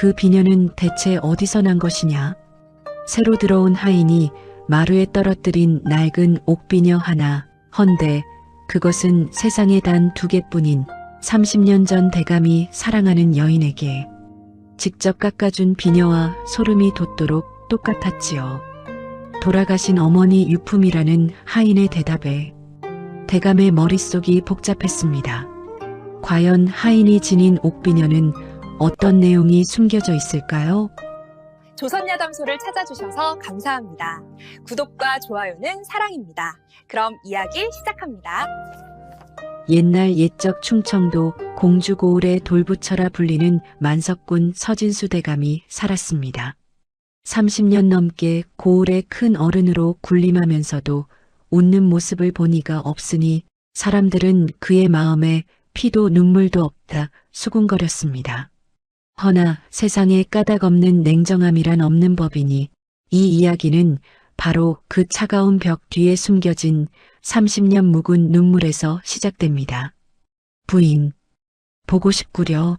그 비녀는 대체 어디서 난 것이냐? 새로 들어온 하인이 마루에 떨어뜨린 낡은 옥비녀 하나. 헌데 그것은 세상에 단 2개뿐인 30년 전 대감이 사랑하는 여인에게 직접 깎아준 비녀와 소름이 돋도록 똑같았지요. 돌아가신 어머니 유품이라는 하인의 대답에 대감의 머릿속이 복잡했습니다. 과연 하인이 지닌 옥비녀는 어떤 내용이 숨겨져 있을까요? 조선야담소를 찾아주셔서 감사합니다. 구독과 좋아요는 사랑입니다. 그럼 이야기 시작합니다. 옛날 옛적 충청도 공주고을의 돌부처라 불리는 만석군 서진수 대감이 살았습니다. 30년 넘게 고을의 큰 어른으로 군림하면서도 웃는 모습을 본 이가 없으니 사람들은 그의 마음에 피도 눈물도 없다 수군거렸습니다. 허나 세상에 까닭 없는 냉정함이란 없는 법이니 이 이야기는 바로 그 차가운 벽 뒤에 숨겨진 30년 묵은 눈물에서 시작됩니다. 부인, 보고 싶구려.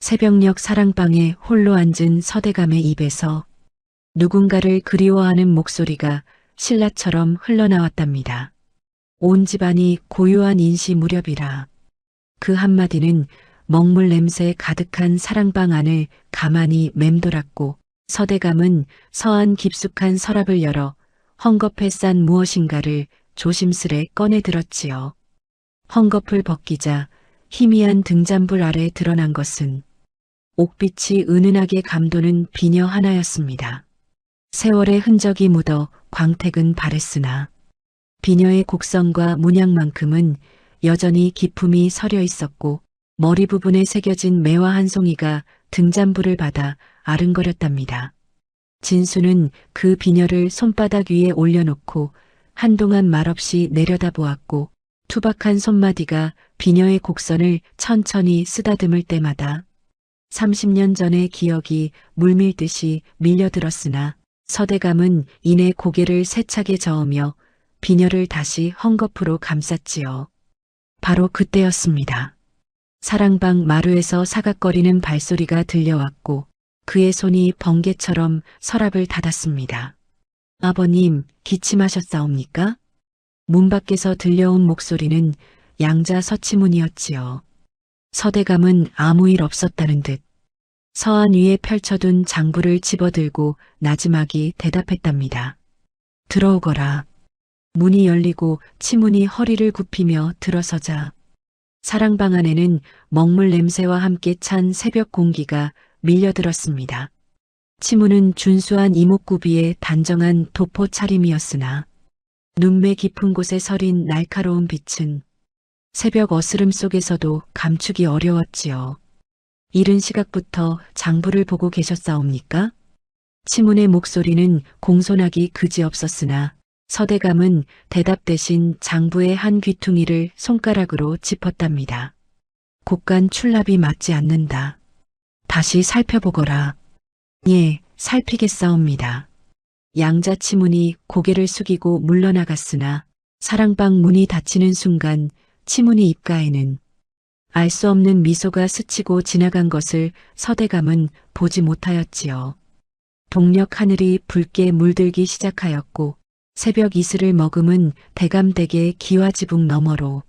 새벽녘 사랑방에 홀로 앉은 서대감의 입에서 누군가를 그리워하는 목소리가 신라처럼 흘러나왔답니다. 온 집안이 고요한 인시 무렵이라. 그 한마디는 먹물 냄새 가득한 사랑방 안을 가만히 맴돌았고 서대감은 서안 깊숙한 서랍을 열어 헝겊에 싼 무엇인가를 조심스레 꺼내 들었지요. 헝겊을 벗기자 희미한 등잔불 아래 드러난 것은 옥빛이 은은하게 감도는 비녀 하나였습니다. 세월의 흔적이 묻어 광택은 바랬으나 비녀의 곡선과 문양만큼은 여전히 기품이 서려 있었고 머리 부분에 새겨진 매화 한 송이가 등잔불을 받아 아른거렸답니다. 진수는 그 비녀를 손바닥 위에 올려놓고 한동안 말없이 내려다보았고 투박한 손마디가 비녀의 곡선을 천천히 쓰다듬을 때마다 30년 전의 기억이 물밀듯이 밀려들었으나 서대감은 이내 고개를 세차게 저으며 비녀를 다시 헝겊으로 감쌌지요. 바로 그때였습니다. 사랑방 마루에서 사각거리는 발소리가 들려왔고 그의 손이 번개처럼 서랍을 닫았습니다. 아버님, 기침하셨사옵니까? 문 밖에서 들려온 목소리는 양자 서치문이었지요. 서대감은 아무 일 없었다는 듯 서안 위에 펼쳐둔 장부를 집어들고 나지막이 대답했답니다. 들어오거라. 문이 열리고 치문이 허리를 굽히며 들어서자 사랑방 안에는 먹물 냄새와 함께 찬 새벽 공기가 밀려들었습니다. 치문은 준수한 이목구비의 단정한 도포 차림이었으나 눈매 깊은 곳에 서린 날카로운 빛은 새벽 어스름 속에서도 감추기 어려웠지요. 이른 시각부터 장부를 보고 계셨사옵니까? 치문의 목소리는 공손하기 그지없었으나 서대감은 대답 대신 장부의 한 귀퉁이를 손가락으로 짚었답니다. 곡간 출납이 맞지 않는다. 다시 살펴보거라. 예, 살피겠사옵니다. 양자 치문이 고개를 숙이고 물러나갔으나 사랑방 문이 닫히는 순간 치문이 입가에는 알 수 없는 미소가 스치고 지나간 것을 서대감은 보지 못하였지요. 동력 하늘이 붉게 물들기 시작하였고 새벽 이슬을 머금은 대감댁의 기와지붕 너머로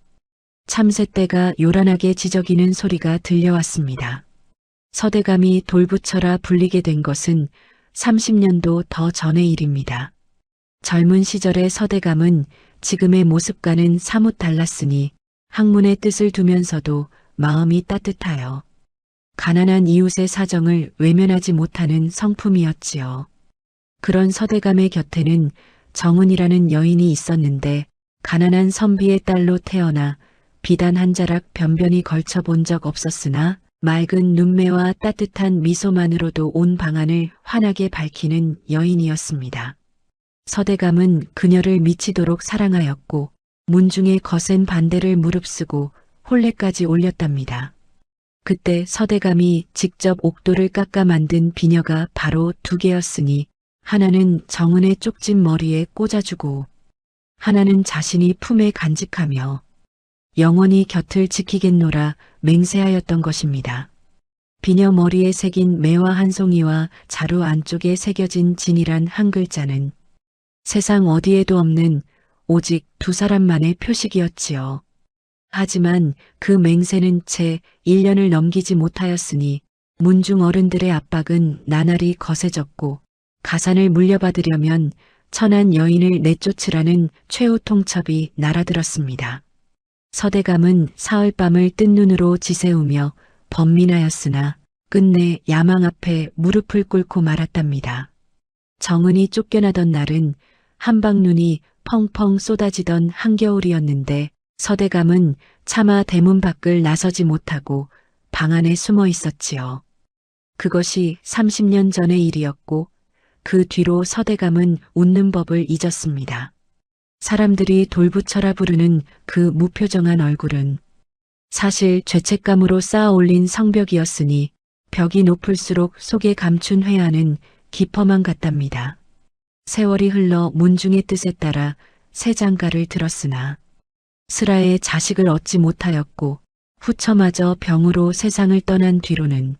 참새떼가 요란하게 지저귀는 소리가 들려왔습니다. 서대감이 돌부처라 불리게 된 것은 30년도 더 전의 일입니다. 젊은 시절의 서대감은 지금의 모습과는 사뭇 달랐으니 학문의 뜻을 두면서도 마음이 따뜻하여 가난한 이웃의 사정을 외면하지 못하는 성품이었지요. 그런 서대감의 곁에는 정은이라는 여인이 있었는데 가난한 선비의 딸로 태어나 비단 한 자락 변변히 걸쳐본 적 없었으나 맑은 눈매와 따뜻한 미소만으로도 온 방안을 환하게 밝히는 여인이었습니다. 서대감은 그녀를 미치도록 사랑하였고 문중의 거센 반대를 무릅쓰고 혼례까지 올렸답니다. 그때 서대감이 직접 옥도를 깎아 만든 비녀가 바로 2개였으니 하나는 정은의 쪽진 머리에 꽂아주고 하나는 자신이 품에 간직하며 영원히 곁을 지키겠노라 맹세하였던 것입니다. 비녀 머리에 새긴 매화 한 송이와 자루 안쪽에 새겨진 진이란 한 글자는 세상 어디에도 없는 오직 두 사람만의 표식이었지요. 하지만 그 맹세는 채 1년을 넘기지 못하였으니 문중 어른들의 압박은 나날이 거세졌고 가산을 물려받으려면 천한 여인을 내쫓으라는 최후 통첩이 날아들었습니다. 서대감은 사흘밤을 뜬 눈으로 지새우며 번민하였으나 끝내 야망 앞에 무릎을 꿇고 말았답니다. 정은이 쫓겨나던 날은 한방눈이 펑펑 쏟아지던 한겨울이었는데 서대감은 차마 대문 밖을 나서지 못하고 방 안에 숨어 있었지요. 그것이 30년 전의 일이었고 그 뒤로 서대감은 웃는 법을 잊었습니다. 사람들이 돌부처라 부르는 그 무표정한 얼굴은 사실 죄책감으로 쌓아 올린 성벽이었으니 벽이 높을수록 속에 감춘 회한은 깊어만 갔답니다. 세월이 흘러 문중의 뜻에 따라 새 장가를 들었으나 슬하에 자식을 얻지 못하였고 후처마저 병으로 세상을 떠난 뒤로는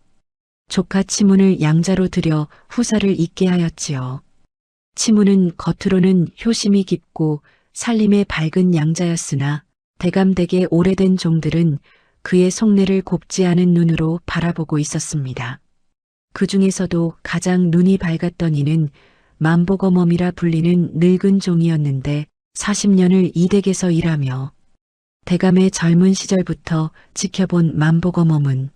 조카 치문을 양자로 들여 후사를 잇게 하였지요. 치문은 겉으로는 효심이 깊고 살림의 밝은 양자였으나 대감댁의 오래된 종들은 그의 속내를 곱지 않은 눈으로 바라보고 있었습니다. 그 중에서도 가장 눈이 밝았던 이는 만복어멈이라 불리는 늙은 종이었는데 40년을 이 댁에서 일하며 대감의 젊은 시절부터 지켜본 만복어멈은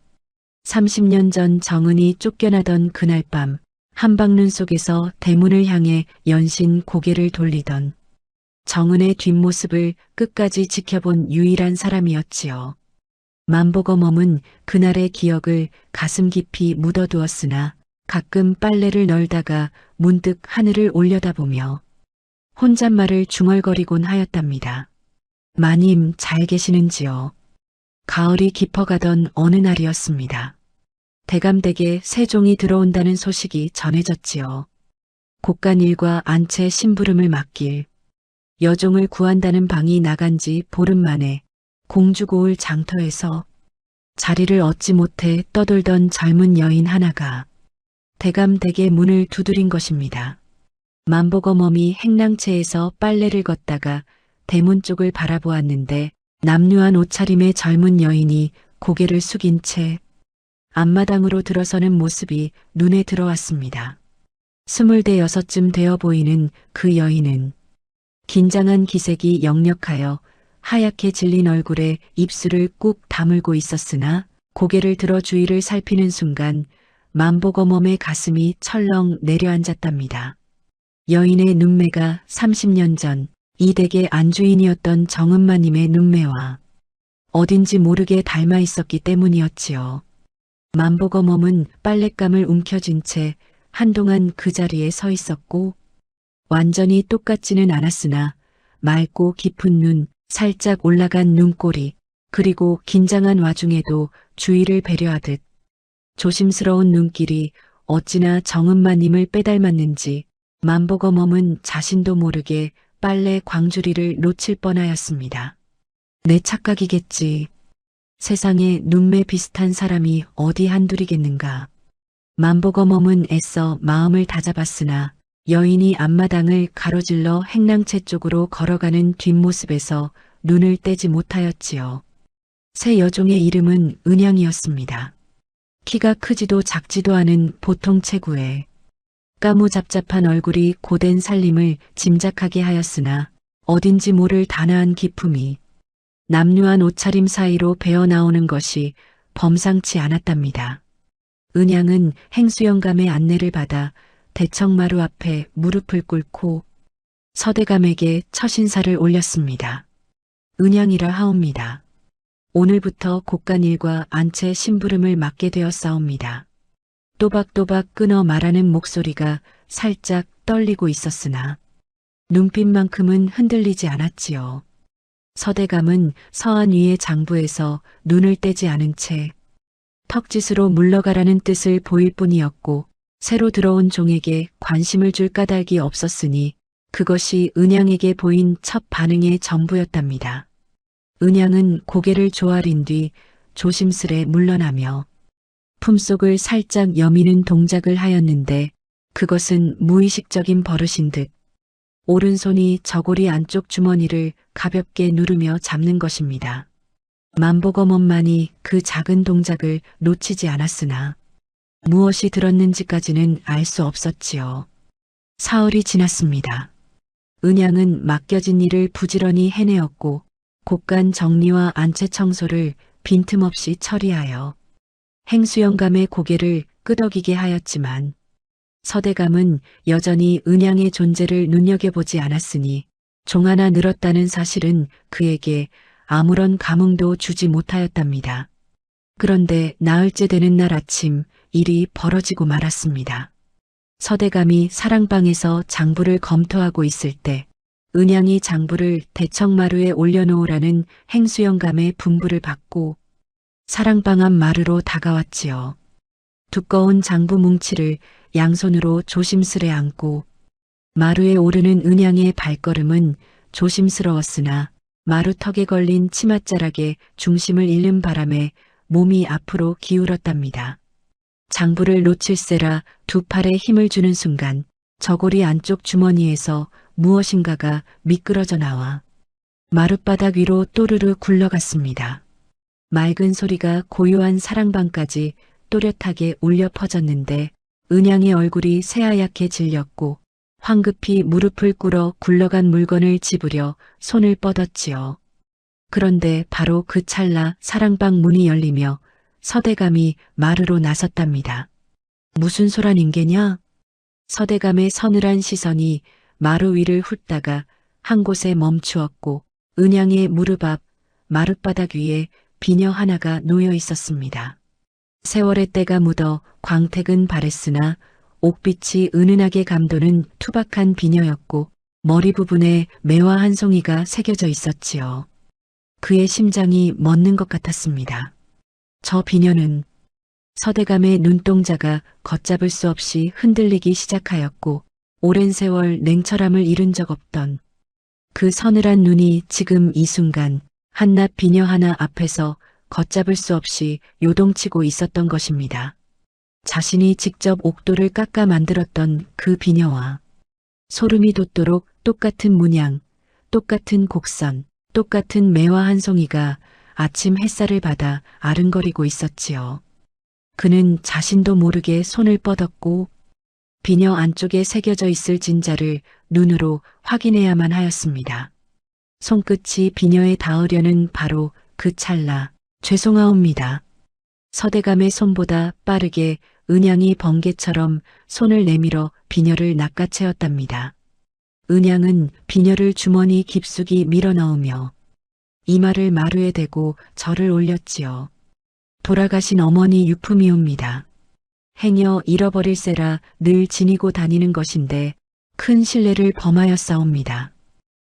30년 전 정은이 쫓겨나던 그날 밤 한방눈 속에서 대문을 향해 연신 고개를 돌리던 정은의 뒷모습을 끝까지 지켜본 유일한 사람이었지요. 만복어멈은 그날의 기억을 가슴 깊이 묻어두었으나 가끔 빨래를 널다가 문득 하늘을 올려다보며 혼잣말을 중얼거리곤 하였답니다. 마님 잘 계시는지요? 가을이 깊어가던 어느 날이었습니다. 대감댁에 새 종이 들어온다는 소식이 전해졌지요. 곡간일과 안채 심부름을 맡길 여종을 구한다는 방이 나간 지 보름 만에 공주고을 장터에서 자리를 얻지 못해 떠돌던 젊은 여인 하나가 대감댁의 문을 두드린 것입니다. 만복어멈이 행랑채에서 빨래를 걷다가 대문 쪽을 바라보았는데 남루한 옷차림의 젊은 여인이 고개를 숙인 채 앞마당으로 들어서는 모습이 눈에 들어왔습니다. 26쯤 되어 보이는 그 여인은 긴장한 기색이 역력하여 하얗게 질린 얼굴에 입술을 꾹 다물고 있었으나 고개를 들어 주위를 살피는 순간 만복어멈의 가슴이 철렁 내려앉았답니다. 여인의 눈매가 30년 전 이 댁의 안주인이었던 정은마님의 눈매와 어딘지 모르게 닮아 있었기 때문이었지요. 만복어멈은 빨랫감을 움켜쥔 채 한동안 그 자리에 서 있었고 완전히 똑같지는 않았으나 맑고 깊은 눈, 살짝 올라간 눈꼬리, 그리고 긴장한 와중에도 주위를 배려하듯 조심스러운 눈길이 어찌나 정은마님을 빼닮았는지 만복어멈은 자신도 모르게 빨래 광주리를 놓칠 뻔하였습니다. 내 착각이겠지. 세상에 눈매 비슷한 사람이 어디 한둘이겠는가. 만복어멈은 애써 마음을 다잡았으나 여인이 앞마당을 가로질러 행랑채 쪽으로 걸어가는 뒷모습에서 눈을 떼지 못하였지요. 새 여종의 이름은 은양이었습니다. 키가 크지도 작지도 않은 보통 체구에 까무잡잡한 얼굴이 고된 살림을 짐작하게 하였으나 어딘지 모를 단아한 기품이 남루한 옷차림 사이로 배어나오는 것이 범상치 않았답니다. 은양은 행수영감의 안내를 받아 대청마루 앞에 무릎을 꿇고 서대감에게 첫 인사를 올렸습니다. 은양이라 하옵니다. 오늘부터 곡간일과 안채 심부름을 맡게 되었사옵니다. 또박또박 끊어 말하는 목소리가 살짝 떨리고 있었으나 눈빛만큼은 흔들리지 않았지요. 서대감은 서안 위의 장부에서 눈을 떼지 않은 채 턱짓으로 물러가라는 뜻을 보일 뿐이었고 새로 들어온 종에게 관심을 줄 까닭이 없었으니 그것이 은양에게 보인 첫 반응의 전부였답니다. 은양은 고개를 조아린 뒤 조심스레 물러나며 품속을 살짝 여미는 동작을 하였는데 그것은 무의식적인 버릇인 듯 오른손이 저고리 안쪽 주머니를 가볍게 누르며 잡는 것입니다. 만보검원만이 그 작은 동작을 놓치지 않았으나 무엇이 들었는지까지는 알 수 없었지요. 사흘이 지났습니다. 은양은 맡겨진 일을 부지런히 해내었고 곳간 정리와 안채 청소를 빈틈없이 처리하여 행수영감의 고개를 끄덕이게 하였지만 서대감은 여전히 은양의 존재를 눈여겨보지 않았으니 종 하나 늘었다는 사실은 그에게 아무런 감흥도 주지 못하였답니다. 그런데 나흘째 되는 날 아침 일이 벌어지고 말았습니다. 서대감이 사랑방에서 장부를 검토하고 있을 때 은양이 장부를 대청마루에 올려놓으라는 행수영감의 분부를 받고 사랑방 앞 마루로 다가왔지요. 두꺼운 장부 뭉치를 양손으로 조심스레 안고 마루에 오르는 은양의 발걸음은 조심스러웠으나 마루턱에 걸린 치맛자락에 중심을 잃는 바람에 몸이 앞으로 기울었답니다. 장부를 놓칠세라 두 팔에 힘을 주는 순간 저고리 안쪽 주머니에서 무엇인가가 미끄러져 나와 마룻바닥 위로 또르르 굴러갔습니다. 맑은 소리가 고요한 사랑방까지 또렷하게 울려 퍼졌는데 은양의 얼굴이 새하얗게 질렸고 황급히 무릎을 꿇어 굴러간 물건을 집으려 손을 뻗었지요. 그런데 바로 그 찰나 사랑방 문이 열리며 서대감이 마루로 나섰답니다. 무슨 소란 인개냐? 서대감의 서늘한 시선이 마루 위를 훑다가 한 곳에 멈추었고 은양의 무릎 앞 마룻바닥 위에 비녀 하나가 놓여 있었습니다. 세월의 때가 묻어 광택은 바랬으나 옥빛이 은은하게 감도는 투박한 비녀였고 머리 부분에 매화 한 송이가 새겨져 있었지요. 그의 심장이 멎는 것 같았습니다. 저 비녀는 서대감의 눈동자가 걷잡을 수 없이 흔들리기 시작하였고 오랜 세월 냉철함을 잃은 적 없던 그 서늘한 눈이 지금 이 순간 한낱 비녀 하나 앞에서 걷잡을 수 없이 요동치고 있었던 것입니다. 자신이 직접 옥도를 깎아 만들었던 그 비녀와 소름이 돋도록 똑같은 문양, 똑같은 곡선, 똑같은 매화 한 송이가 아침 햇살을 받아 아른거리고 있었지요. 그는 자신도 모르게 손을 뻗었고 비녀 안쪽에 새겨져 있을 진자를 눈으로 확인해야만 하였습니다. 손끝이 비녀에 닿으려는 바로 그 찰나 죄송하옵니다. 서대감의 손보다 빠르게 은양이 번개처럼 손을 내밀어 비녀를 낚아채었답니다. 은양은 비녀를 주머니 깊숙이 밀어넣으며 이마를 마루에 대고 절을 올렸지요. 돌아가신 어머니 유품이옵니다. 행여 잃어버릴세라 늘 지니고 다니는 것인데 큰 신뢰를 범하였사옵니다.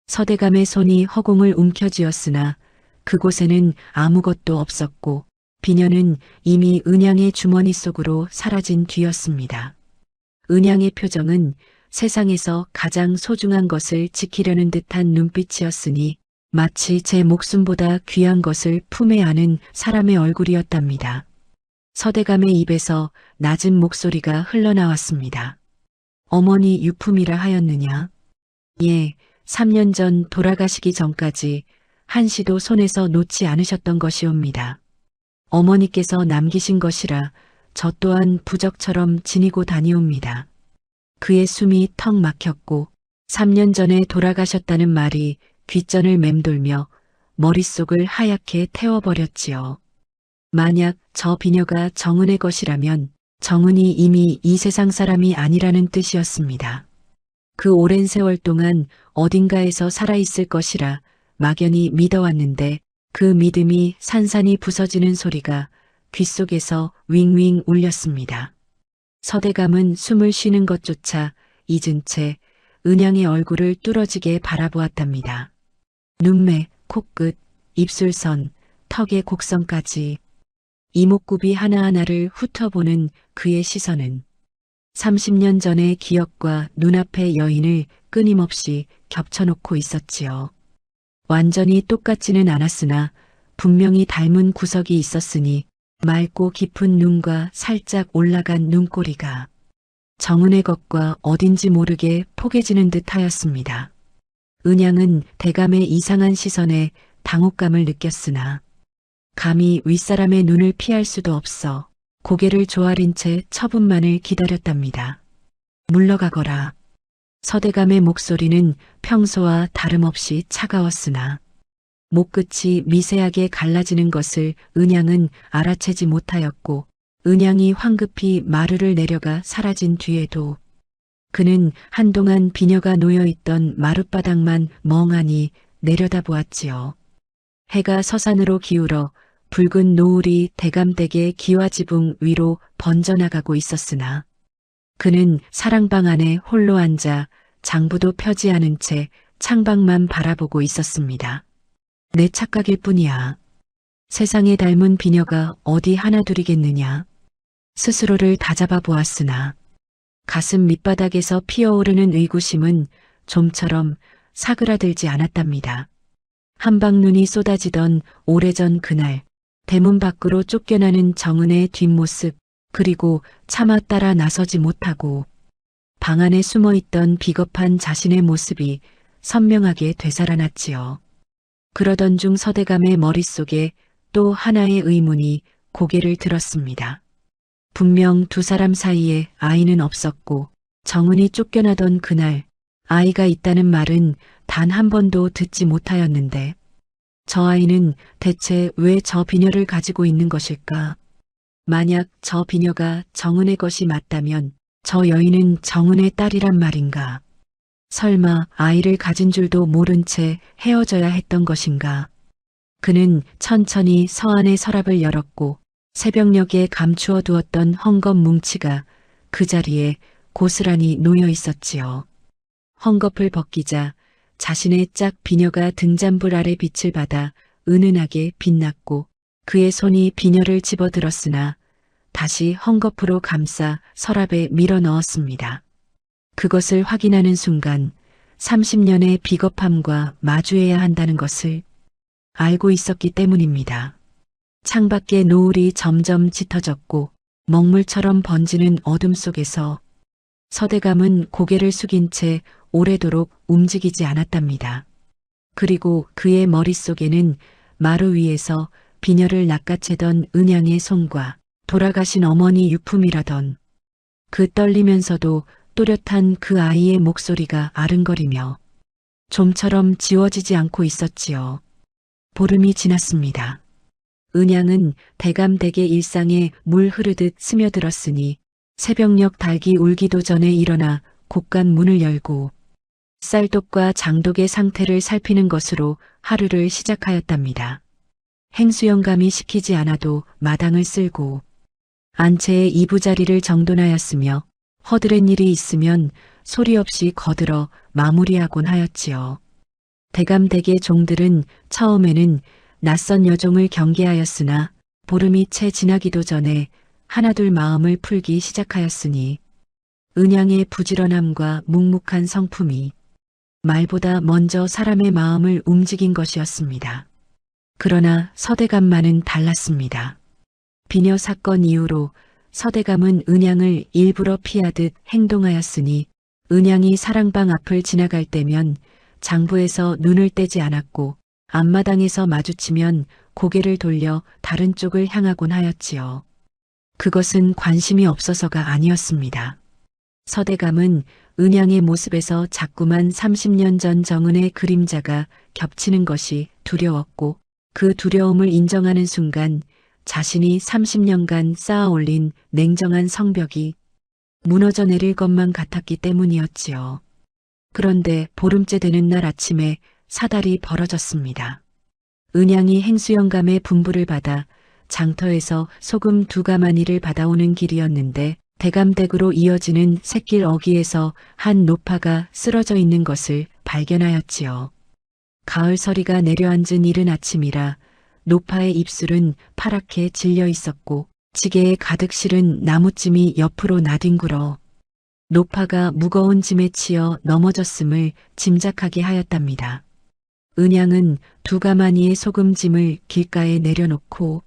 서대감의 손이 허공을 움켜쥐었으나 그곳에는 아무것도 없었고 비녀는 이미 은양의 주머니 속으로 사라진 뒤였습니다. 은양의 표정은 세상에서 가장 소중한 것을 지키려는 듯한 눈빛이었으니 마치 제 목숨보다 귀한 것을 품에 안은 사람의 얼굴이었답니다. 서대감의 입에서 낮은 목소리가 흘러나왔습니다. 어머니 유품이라 하였느냐? 예, 3년 전 돌아가시기 전까지 한시도 손에서 놓지 않으셨던 것이옵니다. 어머니께서 남기신 것이라 저 또한 부적처럼 지니고 다니옵니다. 그의 숨이 턱 막혔고 3년 전에 돌아가셨다는 말이 귓전을 맴돌며 머릿속을 하얗게 태워버렸지요. 만약 저 비녀가 정은의 것이라면 정은이 이미 이 세상 사람이 아니라는 뜻이었습니다. 그 오랜 세월 동안 어딘가에서 살아있을 것이라 막연히 믿어왔는데 그 믿음이 산산이 부서지는 소리가 귓속에서 윙윙 울렸습니다. 서대감은 숨을 쉬는 것조차 잊은 채 은양의 얼굴을 뚫어지게 바라보았답니다. 눈매, 코끝, 입술선, 턱의 곡선까지 이목구비 하나하나를 훑어보는 그의 시선은 30년 전의 기억과 눈앞의 여인을 끊임없이 겹쳐놓고 있었지요. 완전히 똑같지는 않았으나 분명히 닮은 구석이 있었으니 맑고 깊은 눈과 살짝 올라간 눈꼬리가 정은의 것과 어딘지 모르게 포개지는 듯 하였습니다. 은양은 대감의 이상한 시선에 당혹감을 느꼈으나 감히 윗사람의 눈을 피할 수도 없어 고개를 조아린 채 처분만을 기다렸답니다. 물러가거라. 서대감의 목소리는 평소와 다름없이 차가웠으나 목끝이 미세하게 갈라지는 것을 은양은 알아채지 못하였고 은양이 황급히 마루를 내려가 사라진 뒤에도 그는 한동안 비녀가 놓여있던 마룻바닥만 멍하니 내려다보았지요. 해가 서산으로 기울어 붉은 노을이 대감댁의 기와지붕 위로 번져나가고 있었으나 그는 사랑방 안에 홀로 앉아 장부도 펴지 않은 채 창밖만 바라보고 있었습니다. 내 착각일 뿐이야. 세상에 닮은 비녀가 어디 하나둘이겠느냐. 스스로를 다잡아 보았으나 가슴 밑바닥에서 피어오르는 의구심은 좀처럼 사그라들지 않았답니다. 한방눈이 쏟아지던 오래전 그날 대문 밖으로 쫓겨나는 정은의 뒷모습 그리고 차마 따라 나서지 못하고 방 안에 숨어있던 비겁한 자신의 모습이 선명하게 되살아났지요. 그러던 중 서대감의 머릿속에 또 하나의 의문이 고개를 들었습니다. 분명 두 사람 사이에 아이는 없었고 정은이 쫓겨나던 그날 아이가 있다는 말은 단 한 번도 듣지 못하였는데 저 아이는 대체 왜 저 비녀를 가지고 있는 것일까? 만약 저 비녀가 정은의 것이 맞다면 저 여인은 정은의 딸이란 말인가? 설마 아이를 가진 줄도 모른 채 헤어져야 했던 것인가? 그는 천천히 서안의 서랍을 열었고 새벽녘에 감추어 두었던 헝겊 뭉치가 그 자리에 고스란히 놓여 있었지요. 헝겊을 벗기자 자신의 짝 비녀가 등잔불 아래 빛을 받아 은은하게 빛났고 그의 손이 비녀를 집어들었으나 다시 헝겊으로 감싸 서랍에 밀어 넣었습니다. 그것을 확인하는 순간 30년의 비겁함과 마주해야 한다는 것을 알고 있었기 때문입니다. 창밖의 노을이 점점 짙어졌고 먹물처럼 번지는 어둠 속에서 서대감은 고개를 숙인 채 오래도록 움직이지 않았답니다. 그리고 그의 머릿속에는 마루 위에서 비녀를 낚아채던 은양의 손과 돌아가신 어머니 유품이라던 그 떨리면서도 또렷한 그 아이의 목소리가 아른거리며 좀처럼 지워지지 않고 있었지요. 보름이 지났습니다. 은양은 대감댁의 일상에 물 흐르듯 스며들었으니 새벽녘 닭이 울기도 전에 일어나 곳간 문을 열고 쌀독과 장독의 상태를 살피는 것으로 하루를 시작하였답니다. 행수영감이 시키지 않아도 마당을 쓸고 안채의 이부자리를 정돈하였으며 허드렛 일이 있으면 소리 없이 거들어 마무리하곤 하였지요. 대감댁의 종들은 처음에는 낯선 여종을 경계하였으나 보름이 채 지나기도 전에 하나둘 마음을 풀기 시작하였으니 은양의 부지런함과 묵묵한 성품이 말보다 먼저 사람의 마음을 움직인 것이었습니다. 그러나 서대감만은 달랐습니다. 비녀 사건 이후로 서대감은 은양을 일부러 피하듯 행동하였으니 은양이 사랑방 앞을 지나갈 때면 장부에서 눈을 떼지 않았고 앞마당에서 마주치면 고개를 돌려 다른 쪽을 향하곤 하였지요. 그것은 관심이 없어서가 아니었습니다. 서대감은 은양의 모습에서 자꾸만 30년 전 정은의 그림자가 겹치는 것이 두려웠고 그 두려움을 인정하는 순간 자신이 30년간 쌓아올린 냉정한 성벽이 무너져 내릴 것만 같았기 때문이었지요. 그런데 보름째 되는 날 아침에 사달이 벌어졌습니다. 은양이 행수영감의 분부를 받아 장터에서 소금 2가마니를 받아오는 길이었는데 대감댁으로 이어지는 샛길 어귀에서 한 노파가 쓰러져 있는 것을 발견하였지요. 가을서리가 내려앉은 이른 아침이라 노파의 입술은 파랗게 질려 있었고 지게에 가득 실은 나무찜이 옆으로 나뒹굴어 노파가 무거운 짐에 치여 넘어졌음을 짐작하게 하였답니다. 은양은 2가마니의 소금짐을 길가에 내려놓고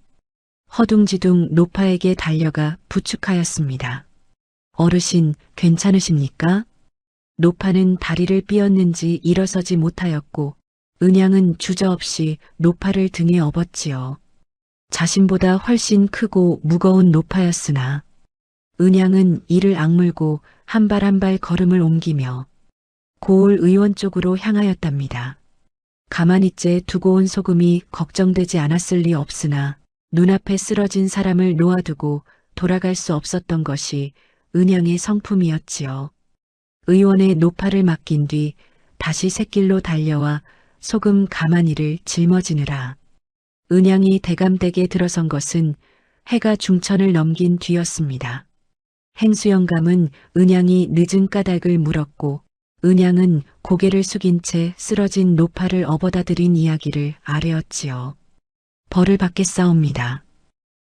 허둥지둥 노파에게 달려가 부축하였습니다. 어르신, 괜찮으십니까? 노파는 다리를 삐었는지 일어서지 못하였고 은양은 주저없이 노파를 등에 업었지요. 자신보다 훨씬 크고 무거운 노파였으나 은양은 이를 악물고 한 발 한 발 걸음을 옮기며 고을 의원 쪽으로 향하였답니다. 가만히째 두고 온 소금이 걱정되지 않았을 리 없으나 눈앞에 쓰러진 사람을 놓아두고 돌아갈 수 없었던 것이 은양의 성품이었지요. 의원의 노파를 맡긴 뒤 다시 샛길로 달려와 소금 가마니를 짊어지느라 은양이 대감댁에 들어선 것은 해가 중천을 넘긴 뒤였습니다. 행수영감은 은양이 늦은 까닭을 물었고 은양은 고개를 숙인 채 쓰러진 노파를 업어다 드린 이야기를 아뢰었지요. 벌을 받겠사옵니다.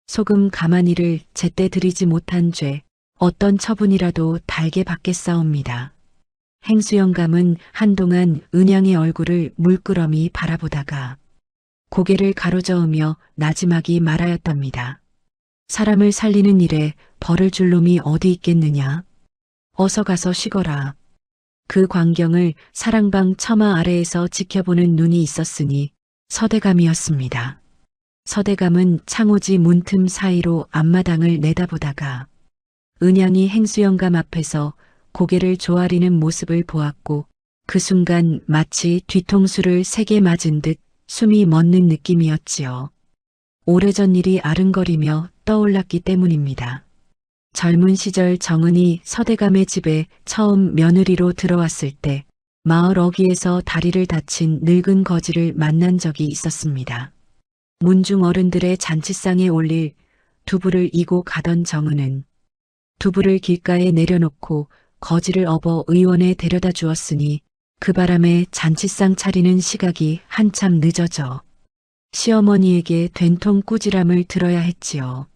소금 가마니를 제때 드리지 못한 죄 어떤 처분이라도 달게 받겠사옵니다. 행수영감은 한동안 은양의 얼굴을 물끄러미 바라보다가 고개를 가로저으며 나지막이 말하였답니다. 사람을 살리는 일에 벌을 줄 놈이 어디 있겠느냐. 어서 가서 쉬거라. 그 광경을 사랑방 처마 아래에서 지켜보는 눈이 있었으니 서대감이었습니다. 서대감은 창호지 문틈 사이로 앞마당을 내다보다가 은양이 행수영감 앞에서 고개를 조아리는 모습을 보았고 그 순간 마치 뒤통수를 3개 맞은 듯 숨이 멎는 느낌이었지요. 오래전 일이 아른거리며 떠올랐기 때문입니다. 젊은 시절 정은이 서대감의 집에 처음 며느리로 들어왔을 때 마을 어귀에서 다리를 다친 늙은 거지를 만난 적이 있었습니다. 문중 어른들의 잔치상에 올릴 두부를 이고 가던 정은은 두부를 길가에 내려놓고 거지를 업어 의원에 데려다 주었으니 그 바람에 잔치상 차리는 시각이 한참 늦어져 시어머니에게 된통 꾸지람을 들어야 했지요.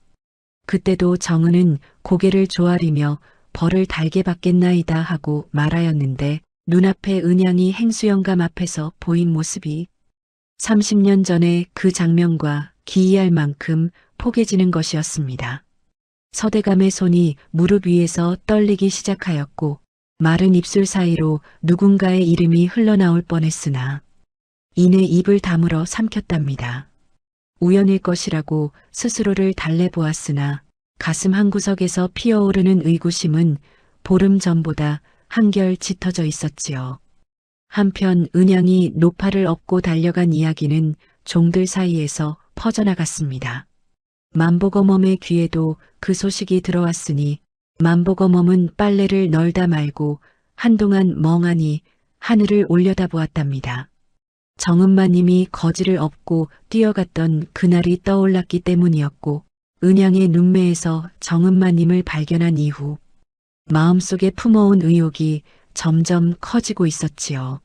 그때도 정은은 고개를 조아리며 벌을 달게 받겠나이다 하고 말하였는데 눈앞에 은양이 행수영감 앞에서 보인 모습이 30년 전에 그 장면과 기이할 만큼 포개지는 것이었습니다. 서대감의 손이 무릎 위에서 떨리기 시작하였고 마른 입술 사이로 누군가의 이름이 흘러나올 뻔했으나 이내 입을 다물어 삼켰답니다. 우연일 것이라고 스스로를 달래보았으나 가슴 한구석에서 피어오르는 의구심은 보름 전보다 한결 짙어져 있었지요. 한편 은양이 노파를 업고 달려간 이야기는 종들 사이에서 퍼져나갔습니다. 만보거멈의 귀에도 그 소식이 들어왔으니 만보거멈은 빨래를 널다 말고 한동안 멍하니 하늘을 올려다보았답니다. 정은마님이 거지를 업고 뛰어갔던 그날이 떠올랐기 때문이었고 은양의 눈매에서 정은마님을 발견한 이후 마음속에 품어온 의욕이 점점 커지고 있었지요.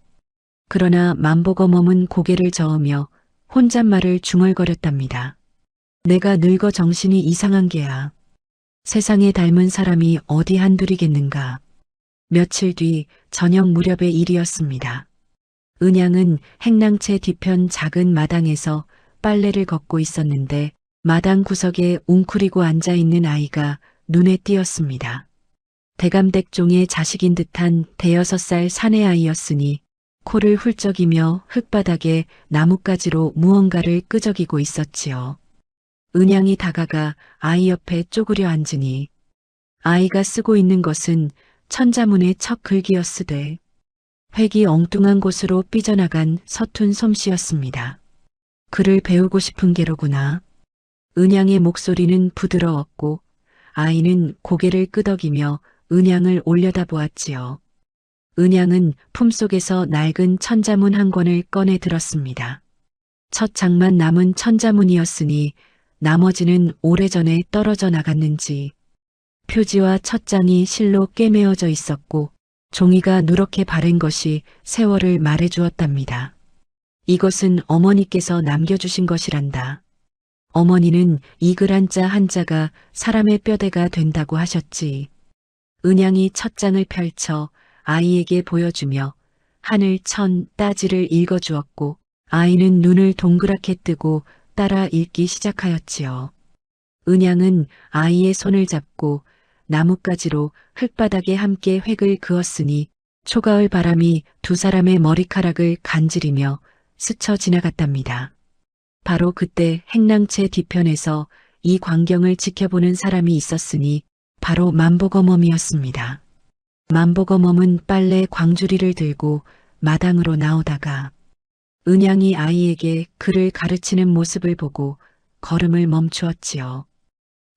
그러나 만보거멈은 고개를 저으며 혼잣말을 중얼거렸답니다. 내가 늙어 정신이 이상한 게야. 세상에 닮은 사람이 어디 한둘이겠는가. 며칠 뒤 저녁 무렵의 일이었습니다. 은양은 행랑채 뒤편 작은 마당에서 빨래를 걷고 있었는데 마당 구석에 웅크리고 앉아있는 아이가 눈에 띄었습니다. 대감댁종의 자식인 듯한 5-6살 사내아이였으니 코를 훌쩍이며 흙바닥에 나뭇가지로 무언가를 끄적이고 있었지요. 은양이 다가가 아이 옆에 쪼그려 앉으니 아이가 쓰고 있는 것은 천자문의 척 글귀였으되 획이 엉뚱한 곳으로 삐져나간 서툰 솜씨였습니다. 글을 배우고 싶은 게로구나. 은양의 목소리는 부드러웠고 아이는 고개를 끄덕이며 은양을 올려다보았지요. 은양은 품속에서 낡은 천자문 한 권을 꺼내 들었습니다. 첫 장만 남은 천자문이었으니 나머지는 오래전에 떨어져 나갔는지 표지와 첫 장이 실로 꿰매어져 있었고 종이가 누렇게 바랜 것이 세월을 말해주었답니다. 이것은 어머니께서 남겨주신 것이란다. 어머니는 이 글 한자 한자가 사람의 뼈대가 된다고 하셨지. 은양이 첫 장을 펼쳐 아이에게 보여주며 하늘 천 따지를 읽어주었고 아이는 눈을 동그랗게 뜨고 따라 읽기 시작하였지요. 은양은 아이의 손을 잡고 나뭇가지로 흙바닥에 함께 획을 그었으니 초가을 바람이 두 사람의 머리카락을 간지리며 스쳐 지나갔답니다. 바로 그때 행랑채 뒤편에서 이 광경을 지켜보는 사람이 있었으니 바로 만보거멈이었습니다. 만보거멈은 빨래 광주리를 들고 마당으로 나오다가 은양이 아이에게 글을 가르치는 모습을 보고 걸음을 멈추었지요.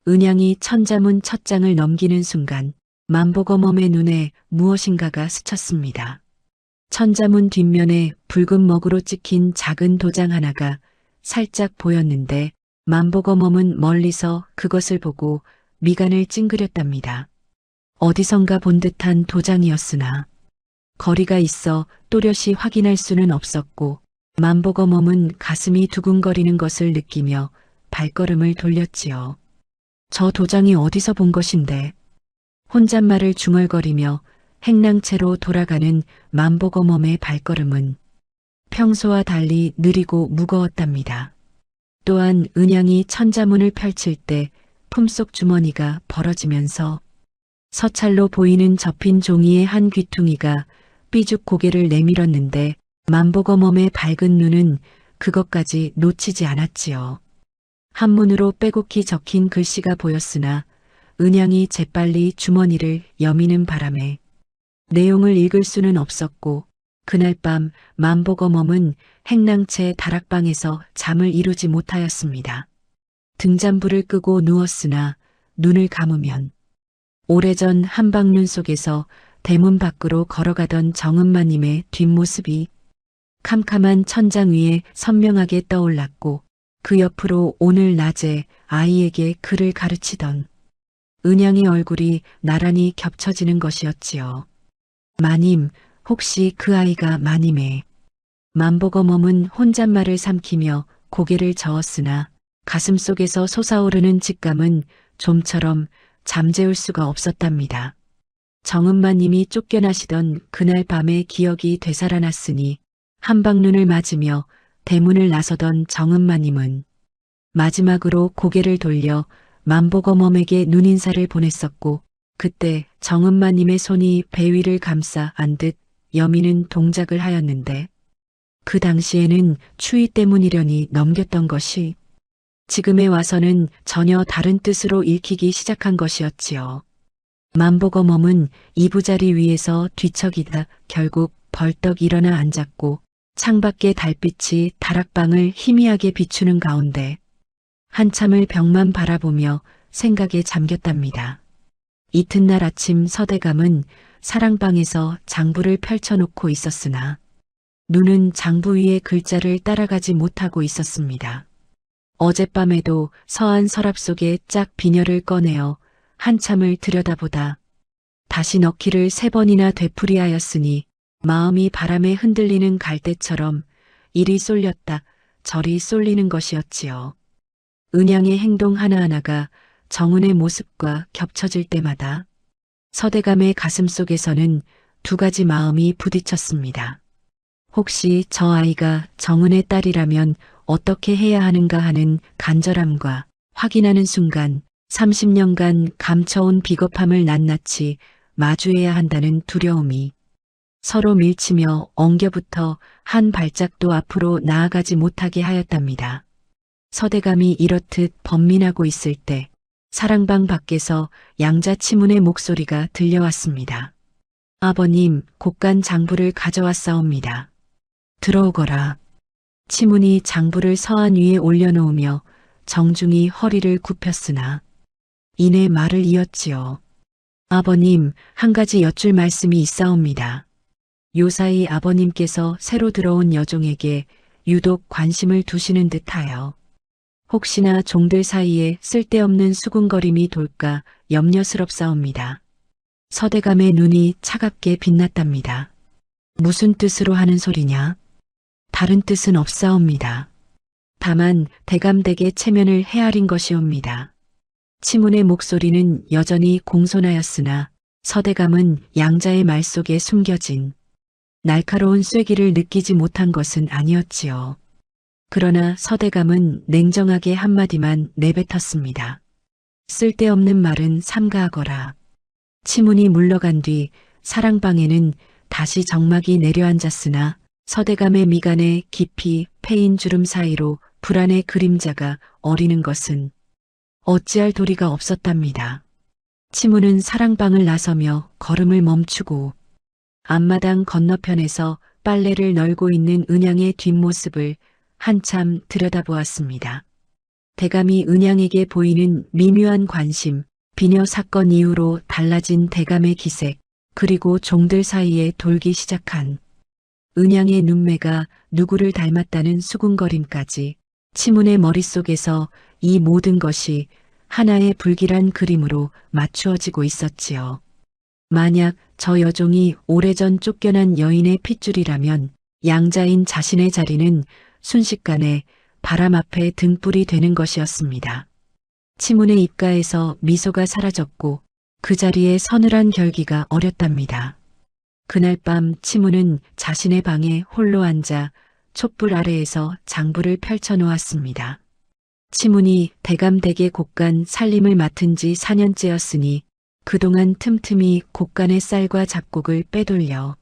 은양이 천자문 첫 장을 넘기는 순간 만보거멈의 눈에 무엇인가가 스쳤습니다. 천자문 뒷면에 붉은 먹으로 찍힌 작은 도장 하나가 살짝 보였는데 만보거멈은 멀리서 그것을 보고 미간을 찡그렸답니다. 어디선가 본 듯한 도장이었으나 거리가 있어 또렷이 확인할 수는 없었고 만보거멈은 가슴이 두근거리는 것을 느끼며 발걸음을 돌렸지요. 저 도장이 어디서 본 것인데? 혼잣말을 중얼거리며 행랑채로 돌아가는 만보거멈의 발걸음은 평소와 달리 느리고 무거웠답니다. 또한 은양이 천자문을 펼칠 때 품속 주머니가 벌어지면서 서찰로 보이는 접힌 종이의 한 귀퉁이가 삐죽 고개를 내밀었는데 만보거멈의 밝은 눈은 그것까지 놓치지 않았지요. 한문으로 빼곡히 적힌 글씨가 보였으나 은양이 재빨리 주머니를 여미는 바람에 내용을 읽을 수는 없었고 그날 밤 만보거멈은 행랑채 다락방에서 잠을 이루지 못하였습니다. 등잔불을 끄고 누웠으나 눈을 감으면 오래전 한방눈 속에서 대문 밖으로 걸어가던 정은마님의 뒷모습이 캄캄한 천장 위에 선명하게 떠올랐고 그 옆으로 오늘 낮에 아이에게 글을 가르치던 은양의 얼굴이 나란히 겹쳐지는 것이었지요. 마님, 혹시 그 아이가 마님의? 만보거멈은 혼잣말을 삼키며 고개를 저었으나 가슴속에서 솟아오르는 직감은 좀처럼 잠재울 수가 없었답니다. 정은마님이 쫓겨나시던 그날 밤의 기억이 되살아났으니 한방눈을 맞으며 대문을 나서던 정은마님은 마지막으로 고개를 돌려 만보거멈에게 눈인사를 보냈었고 그때 정은마님의 손이 배 위를 감싸 안듯 여미는 동작을 하였는데 그 당시에는 추위 때문이려니 넘겼던 것이 지금에 와서는 전혀 다른 뜻으로 읽히기 시작한 것이었지요. 만보거멈은 이부자리 위에서 뒤척이다 결국 벌떡 일어나 앉았고 창밖의 달빛이 다락방을 희미하게 비추는 가운데 한참을 벽만 바라보며 생각에 잠겼답니다. 이튿날 아침 서대감은 사랑방에서 장부를 펼쳐놓고 있었으나 눈은 장부 위의 글자를 따라가지 못하고 있었습니다. 어젯밤에도 서한 서랍 속에 짝 비녀를 꺼내어 한참을 들여다보다 다시 넣기를 3번이나 되풀이하였으니 마음이 바람에 흔들리는 갈대처럼 이리 쏠렸다 저리 쏠리는 것이었지요. 은양의 행동 하나하나가 정은의 모습과 겹쳐질 때마다 서대감의 가슴 속에서는 두 가지 마음이 부딪혔습니다. 혹시 저 아이가 정은의 딸이라면 어떻게 해야 하는가 하는 간절함과 확인하는 순간 30년간 감춰온 비겁함을 낱낱이 마주해야 한다는 두려움이 서로 밀치며 엉겨붙어 한 발짝도 앞으로 나아가지 못하게 하였답니다. 서대감이 이렇듯 번민하고 있을 때 사랑방 밖에서 양자치문의 목소리가 들려왔습니다. 아버님, 곡간 장부를 가져왔사옵니다. 들어오거라. 치문이 장부를 서한 위에 올려놓으며 정중히 허리를 굽혔으나 이내 말을 이었지요. 아버님, 한 가지 여쭐 말씀이 있사옵니다. 요사이 아버님께서 새로 들어온 여종에게 유독 관심을 두시는 듯하여 혹시나 종들 사이에 쓸데없는 수군거림이 돌까 염려스럽사옵니다. 서대감의 눈이 차갑게 빛났답니다. 무슨 뜻으로 하는 소리냐? 다른 뜻은 없사옵니다. 다만 대감댁의 체면을 헤아린 것이옵니다. 치문의 목소리는 여전히 공손하였으나 서대감은 양자의 말 속에 숨겨진 날카로운 쐐기를 느끼지 못한 것은 아니었지요. 그러나 서대감은 냉정하게 한마디만 내뱉었습니다. 쓸데없는 말은 삼가하거라. 치문이 물러간 뒤 사랑방에는 다시 정막이 내려앉았으나 서대감의 미간에 깊이 패인 주름 사이로 불안의 그림자가 어리는 것은 어찌할 도리가 없었답니다. 치문은 사랑방을 나서며 걸음을 멈추고 앞마당 건너편에서 빨래를 널고 있는 은양의 뒷모습을 한참 들여다보았습니다. 대감이 은양에게 보이는 미묘한 관심, 비녀 사건 이후로 달라진 대감의 기색, 그리고 종들 사이에 돌기 시작한 은양의 눈매가 누구를 닮았다는 수군거림까지 치문의 머릿속에서 이 모든 것이 하나의 불길한 그림으로 맞추어지고 있었지요. 만약 저 여종이 오래전 쫓겨난 여인의 핏줄이라면 양자인 자신의 자리는 순식간에 바람 앞에 등불이 되는 것이었습니다. 치문의 입가에서 미소가 사라졌고 그 자리에 서늘한 결기가 어렸답니다. 그날 밤 치문은 자신의 방에 홀로 앉아 촛불 아래에서 장부를 펼쳐놓았습니다. 치문이 대감댁의 곡간 살림을 맡은 지 4년째였으니 그동안 틈틈이 곡간의 쌀과 잡곡을 빼돌려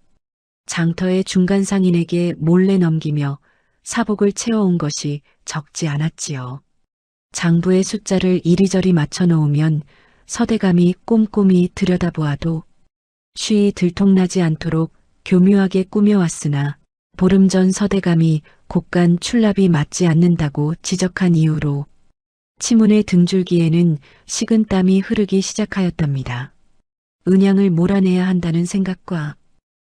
장터의 중간 상인에게 몰래 넘기며 사복을 채워온 것이 적지 않았지요. 장부의 숫자를 이리저리 맞춰놓으면 서대감이 꼼꼼히 들여다보아도 쉬이 들통나지 않도록 교묘하게 꾸며왔으나 보름 전 서대감이 곡간 출납이 맞지 않는다고 지적한 이후로 치문의 등줄기에는 식은땀이 흐르기 시작하였답니다. 은양을 몰아내야 한다는 생각과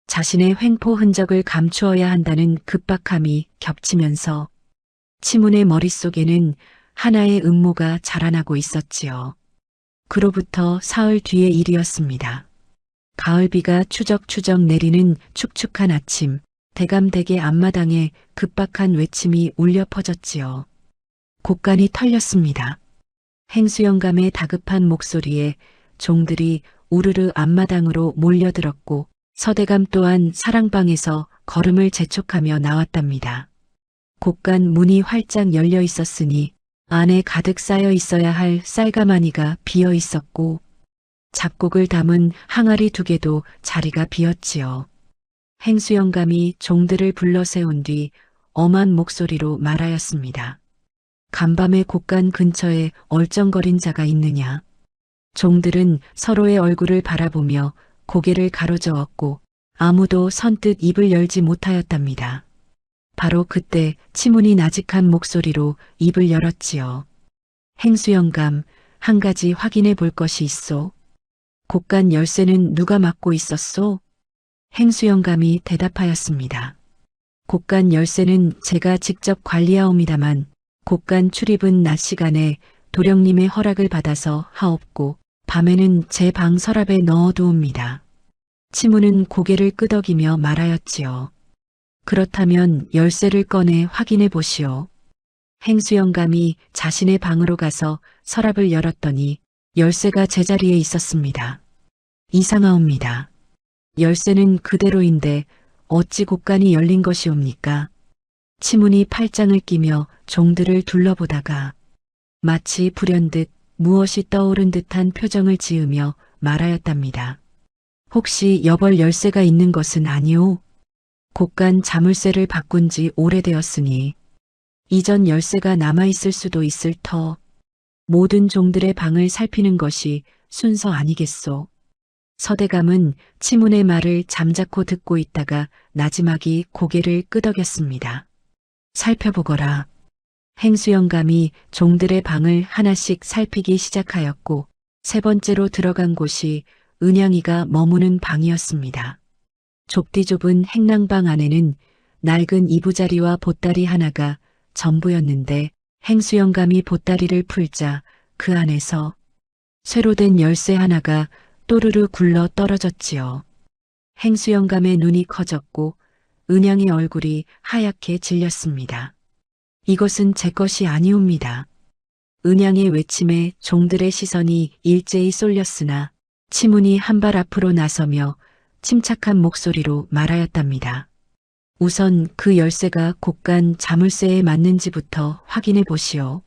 자신의 횡포 흔적을 감추어야 한다는 급박함이 겹치면서 치문의 머릿속에는 하나의 음모가 자라나고 있었지요. 그로부터 사흘 뒤의 일이었습니다. 가을비가 추적추적 내리는 축축한 아침, 대감댁의 앞마당에 급박한 외침이 울려 퍼졌지요. 곡간이 털렸습니다. 행수영감의 다급한 목소리에 종들이 우르르 앞마당으로 몰려들었고 서대감 또한 사랑방에서 걸음을 재촉하며 나왔답니다. 곡간 문이 활짝 열려 있었으니 안에 가득 쌓여 있어야 할 쌀가마니가 비어 있었고 잡곡을 담은 항아리 2개도 자리가 비었지요. 행수영감이 종들을 불러 세운 뒤 엄한 목소리로 말하였습니다. 간밤에 곡간 근처에 얼쩡거린 자가 있느냐. 종들은 서로의 얼굴을 바라보며 고개를 가로저었고 아무도 선뜻 입을 열지 못하였답니다. 바로 그때 치문이 나직한 목소리로 입을 열었지요. 행수영감, 한 가지 확인해 볼 것이 있소. 곡간 열쇠는 누가 맡고 있었소? 행수영감이 대답하였습니다. 곡간 열쇠는 제가 직접 관리하옵니다만 곡간 출입은 낮 시간에 도령님의 허락을 받아서 하옵고 밤에는 제 방 서랍에 넣어두옵니다. 치문은 고개를 끄덕이며 말하였지요. 그렇다면 열쇠를 꺼내 확인해 보시오. 행수영감이 자신의 방으로 가서 서랍을 열었더니 열쇠가 제자리에 있었습니다. 이상하옵니다. 열쇠는 그대로인데 어찌 곡간이 열린 것이옵니까? 치문이 팔짱을 끼며 종들을 둘러보다가 마치 불현듯 무엇이 떠오른 듯한 표정을 지으며 말하였답니다. 혹시 여벌 열쇠가 있는 것은 아니오? 곡간 자물쇠를 바꾼 지 오래되었으니 이전 열쇠가 남아있을 수도 있을 터. 모든 종들의 방을 살피는 것이 순서 아니겠소. 서대감은 치문의 말을 잠자코 듣고 있다가 나지막이 고개를 끄덕였습니다. 살펴보거라. 행수영감이 종들의 방을 하나씩 살피기 시작하였고 3번째로 들어간 곳이 은양이가 머무는 방이었습니다. 좁디 좁은 행랑방 안에는 낡은 이부자리와 보따리 하나가 전부였는데 행수영감이 보따리를 풀자 그 안에서 쇠로 된 열쇠 하나가 또르르 굴러 떨어졌지요. 행수영감의 눈이 커졌고 은양의 얼굴이 하얗게 질렸습니다. 이것은 제 것이 아니옵니다. 은양의 외침에 종들의 시선이 일제히 쏠렸으나 치문이 한 발 앞으로 나서며 침착한 목소리로 말하였답니다. 우선 그 열쇠가 곡간 자물쇠에 맞는지부터 확인해 보시오.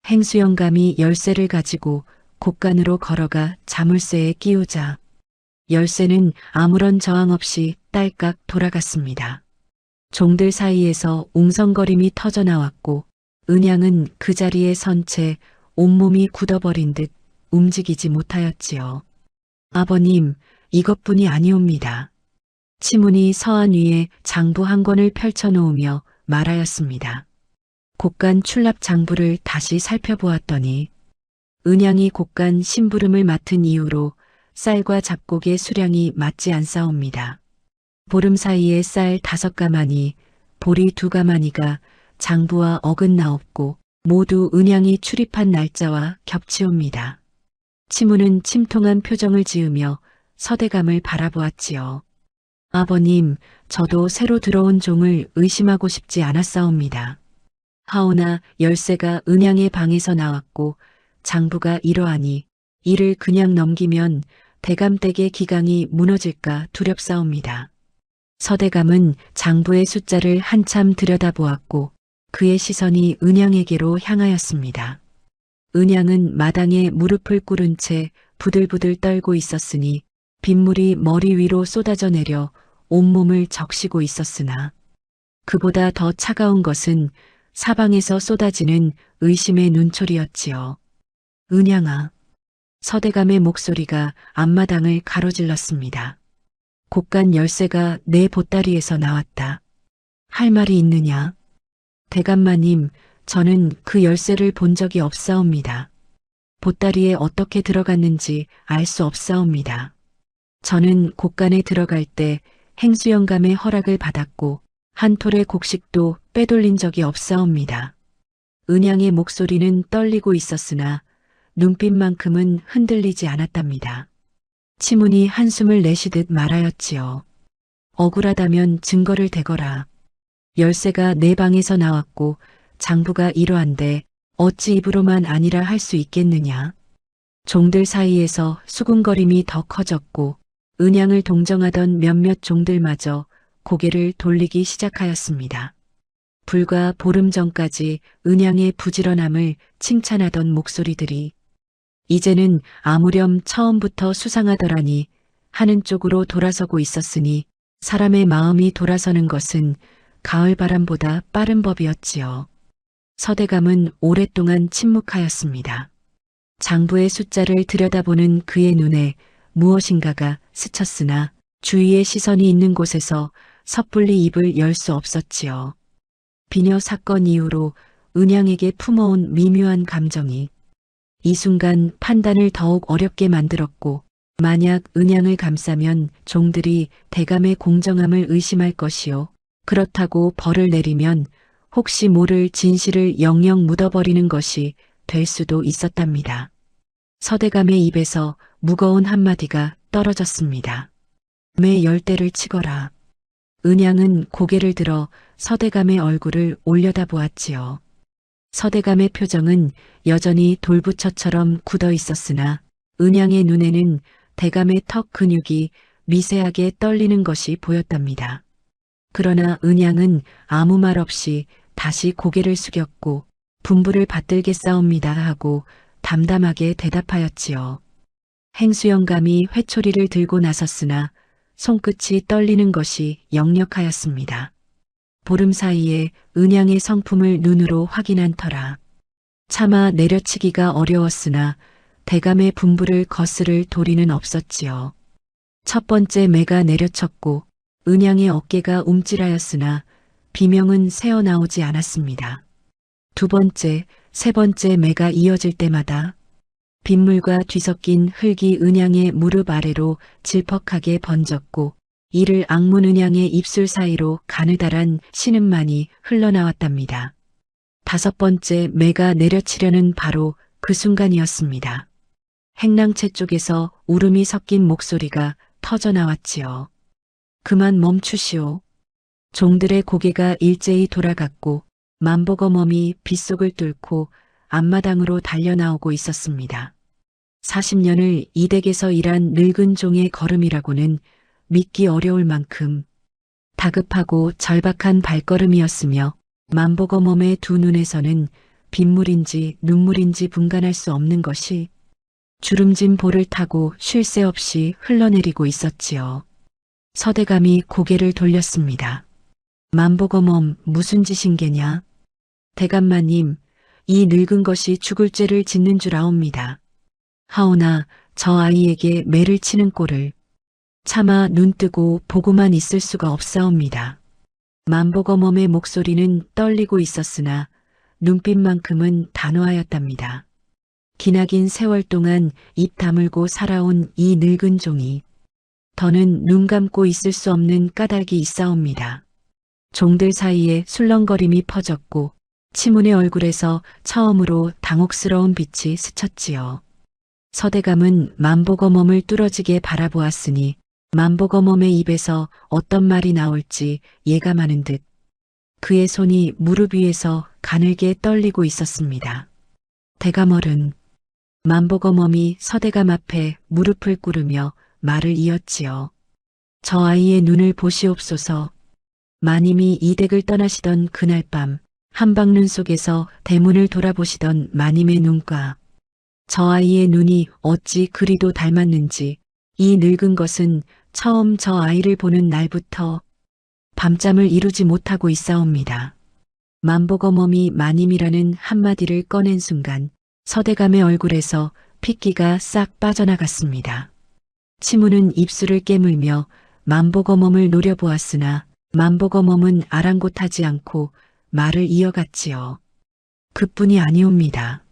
행수영감이 열쇠를 가지고 곳간으로 걸어가 자물쇠에 끼우자 열쇠는 아무런 저항 없이 딸깍 돌아갔습니다. 종들 사이에서 웅성거림이 터져 나왔고 은양은 그 자리에 선 채 온몸이 굳어버린 듯 움직이지 못하였지요. 아버님, 이것뿐이 아니옵니다. 치문이 서안 위에 장부 한 권을 펼쳐놓으며 말하였습니다. 곡간 출납 장부를 다시 살펴보았더니 은양이 곡간 심부름을 맡은 이후로 쌀과 잡곡의 수량이 맞지 않사옵니다. 보름 사이에 쌀 5가마니, 보리 2가마니가 장부와 어긋나없고 모두 은양이 출입한 날짜와 겹치옵니다. 치무는 침통한 표정을 지으며 서대감을 바라보았지요. 아버님, 저도 새로 들어온 종을 의심하고 싶지 않았사옵니다. 하오나 열쇠가 은양의 방에서 나왔고 장부가 이러하니 이를 그냥 넘기면 대감댁의 기강이 무너질까 두렵사옵니다. 서대감은 장부의 숫자를 한참 들여다보았고 그의 시선이 은양에게로 향하였습니다. 은양은 마당에 무릎을 꿇은 채 부들부들 떨고 있었으니 빗물이 머리 위로 쏟아져 내려 온몸을 적시고 있었으나 그보다 더 차가운 것은 사방에서 쏟아지는 의심의 눈초리였지요. 은양아. 서대감의 목소리가 앞마당을 가로질렀습니다. 곡간 열쇠가 내 보따리에서 나왔다. 할 말이 있느냐? 대감마님, 저는 그 열쇠를 본 적이 없사옵니다. 보따리에 어떻게 들어갔는지 알 수 없사옵니다. 저는 곡간에 들어갈 때 행수영감의 허락을 받았고 한 톨의 곡식도 빼돌린 적이 없사옵니다. 은양의 목소리는 떨리고 있었으나 눈빛만큼은 흔들리지 않았답니다. 치문이 한숨을 내쉬듯 말하였지요. 억울하다면 증거를 대거라. 열쇠가 내 방에서 나왔고 장부가 이러한데 어찌 입으로만 아니라 할 수 있겠느냐. 종들 사이에서 수군거림이 더 커졌고 은양을 동정하던 몇몇 종들마저 고개를 돌리기 시작하였습니다. 불과 보름 전까지 은양의 부지런함을 칭찬하던 목소리들이 이제는 아무렴 처음부터 수상하더라니 하는 쪽으로 돌아서고 있었으니 사람의 마음이 돌아서는 것은 가을바람보다 빠른 법이었지요. 서대감은 오랫동안 침묵하였습니다. 장부의 숫자를 들여다보는 그의 눈에 무엇인가가 스쳤으나 주위의 시선이 있는 곳에서 섣불리 입을 열 수 없었지요. 비녀 사건 이후로 은양에게 품어온 미묘한 감정이 이 순간 판단을 더욱 어렵게 만들었고 만약 은양을 감싸면 종들이 대감의 공정함을 의심할 것이요. 그렇다고 벌을 내리면 혹시 모를 진실을 영영 묻어버리는 것이 될 수도 있었답니다. 서대감의 입에서 무거운 한마디가 떨어졌습니다. 매 열대를 치거라. 은양은 고개를 들어 서대감의 얼굴을 올려다보았지요. 서대감의 표정은 여전히 돌부처처럼 굳어 있었으나 은양의 눈에는 대감의 턱 근육이 미세하게 떨리는 것이 보였답니다. 그러나 은양은 아무 말 없이 다시 고개를 숙였고 분부를 받들겠사옵니다 하고 담담하게 대답하였지요. 행수영감이 회초리를 들고 나섰으나 손끝이 떨리는 것이 역력하였습니다. 보름 사이에 은양의 성품을 눈으로 확인한 터라. 차마 내려치기가 어려웠으나 대감의 분부를 거스를 도리는 없었지요. 첫 번째 매가 내려쳤고 은양의 어깨가 움찔하였으나 비명은 새어나오지 않았습니다. 두 번째, 세 번째 매가 이어질 때마다 빗물과 뒤섞인 흙이 은양의 무릎 아래로 질퍽하게 번졌고 이를 악문 은양의 입술 사이로 가느다란 신음만이 흘러나왔답니다. 다섯 번째 매가 내려치려는 바로 그 순간이었습니다. 행랑채 쪽에서 울음이 섞인 목소리가 터져나왔지요. 그만 멈추시오. 종들의 고개가 일제히 돌아갔고 만보거멈이 빗속을 뚫고 앞마당으로 달려나오고 있었습니다. 40년을 이 댁에서 일한 늙은 종의 걸음이라고는 믿기 어려울 만큼 다급하고 절박한 발걸음이었으며 만보거멈의 두 눈에서는 빗물인지 눈물인지 분간할 수 없는 것이 주름진 볼을 타고 쉴 새 없이 흘러내리고 있었지요. 서대감이 고개를 돌렸습니다. 만보검엄 무슨 짓인 게냐? 대감마님, 이 늙은 것이 죽을 죄를 짓는 줄 아옵니다. 하오나 저 아이에게 매를 치는 꼴을 차마 눈뜨고 보고만 있을 수가 없사옵니다. 만보검엄의 목소리는 떨리고 있었으나 눈빛만큼은 단호하였답니다. 기나긴 세월 동안 입 다물고 살아온 이 늙은 종이 더는 눈 감고 있을 수 없는 까닭이 있사옵니다. 종들 사이에 술렁거림이 퍼졌고 치문의 얼굴에서 처음으로 당혹스러운 빛이 스쳤지요. 서대감은 만보검엄을 뚫어지게 바라보았으니 만보검엄의 입에서 어떤 말이 나올지 예감하는 듯 그의 손이 무릎 위에서 가늘게 떨리고 있었습니다. 대감어른, 만보검엄이 서대감 앞에 무릎을 꿇으며 말을 이었지요. 저 아이의 눈을 보시옵소서. 마님이 이 댁을 떠나시던 그날 밤 한방눈 속에서 대문을 돌아보시던 마님의 눈과 저 아이의 눈이 어찌 그리도 닮았는지 이 늙은 것은 처음 저 아이를 보는 날부터 밤잠을 이루지 못하고 있사옵니다. 만보검엄이 마님이라는 한마디를 꺼낸 순간 서대감의 얼굴에서 핏기가 싹 빠져나갔습니다. 치무는 입술을 깨물며 만보검엄을 노려보았으나 만보검엄은 아랑곳하지 않고 말을 이어갔지요. 그뿐이 아니옵니다.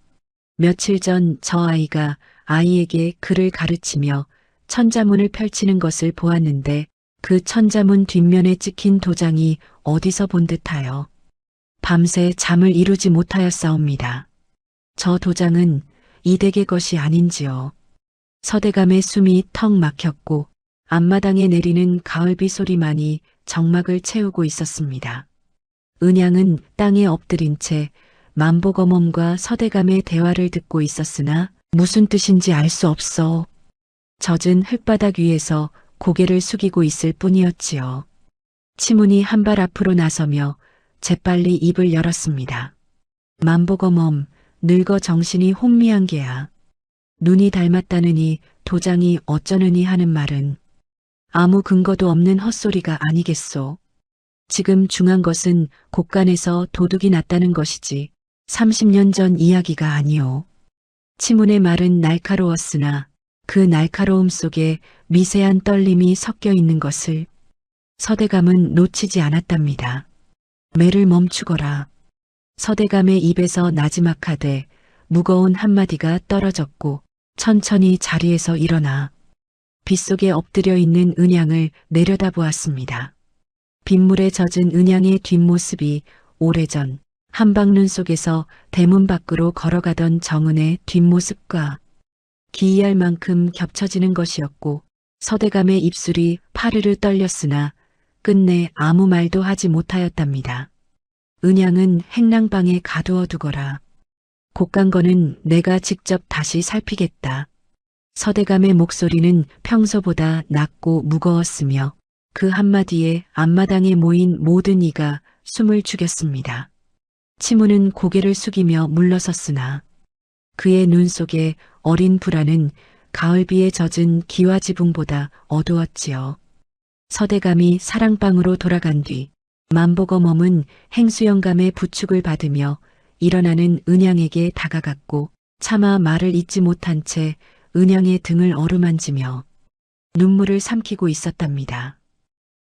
며칠 전 저 아이가 아이에게 글을 가르치며 천자문을 펼치는 것을 보았는데 그 천자문 뒷면에 찍힌 도장이 어디서 본 듯하여 밤새 잠을 이루지 못하였사옵니다. 저 도장은 이 댁의 것이 아닌지요. 서대감의 숨이 턱 막혔고 앞마당에 내리는 가을비 소리만이 정막을 채우고 있었습니다. 은양은 땅에 엎드린 채 만보검엄과 서대감의 대화를 듣고 있었으나 무슨 뜻인지 알 수 없어 젖은 흙바닥 위에서 고개를 숙이고 있을 뿐이었지요. 치문이 한 발 앞으로 나서며 재빨리 입을 열었습니다. 만보검엄, 늙어 정신이 혼미한 게야. 눈이 닮았다느니 도장이 어쩌느니 하는 말은 아무 근거도 없는 헛소리가 아니겠소. 지금 중한 것은 곳간에서 도둑이 났다는 것이지 30년 전 이야기가 아니오. 치문의 말은 날카로웠으나 그 날카로움 속에 미세한 떨림이 섞여 있는 것을 서대감은 놓치지 않았답니다. 매를 멈추거라. 서대감의 입에서 나지막하되 무거운 한마디가 떨어졌고 천천히 자리에서 일어나 빗속에 엎드려 있는 은양을 내려다보았습니다. 빗물에 젖은 은양의 뒷모습이 오래전 한방눈 속에서 대문 밖으로 걸어가던 정은의 뒷모습과 기이할 만큼 겹쳐지는 것이었고 서대감의 입술이 파르르 떨렸으나 끝내 아무 말도 하지 못하였답니다. 은양은 행랑방에 가두어 두거라. 곡간거는 내가 직접 다시 살피겠다. 서대감의 목소리는 평소보다 낮고 무거웠으며 그 한마디에 앞마당에 모인 모든 이가 숨을 죽였습니다. 치무는 고개를 숙이며 물러섰으나 그의 눈 속에 어린 불안은 가을비에 젖은 기와지붕보다 어두웠지요. 서대감이 사랑방으로 돌아간 뒤 만보검엄은 행수영감의 부축을 받으며 일어나는 은양에게 다가갔고 차마 말을 잇지 못한 채 은양의 등을 어루만지며 눈물을 삼키고 있었답니다.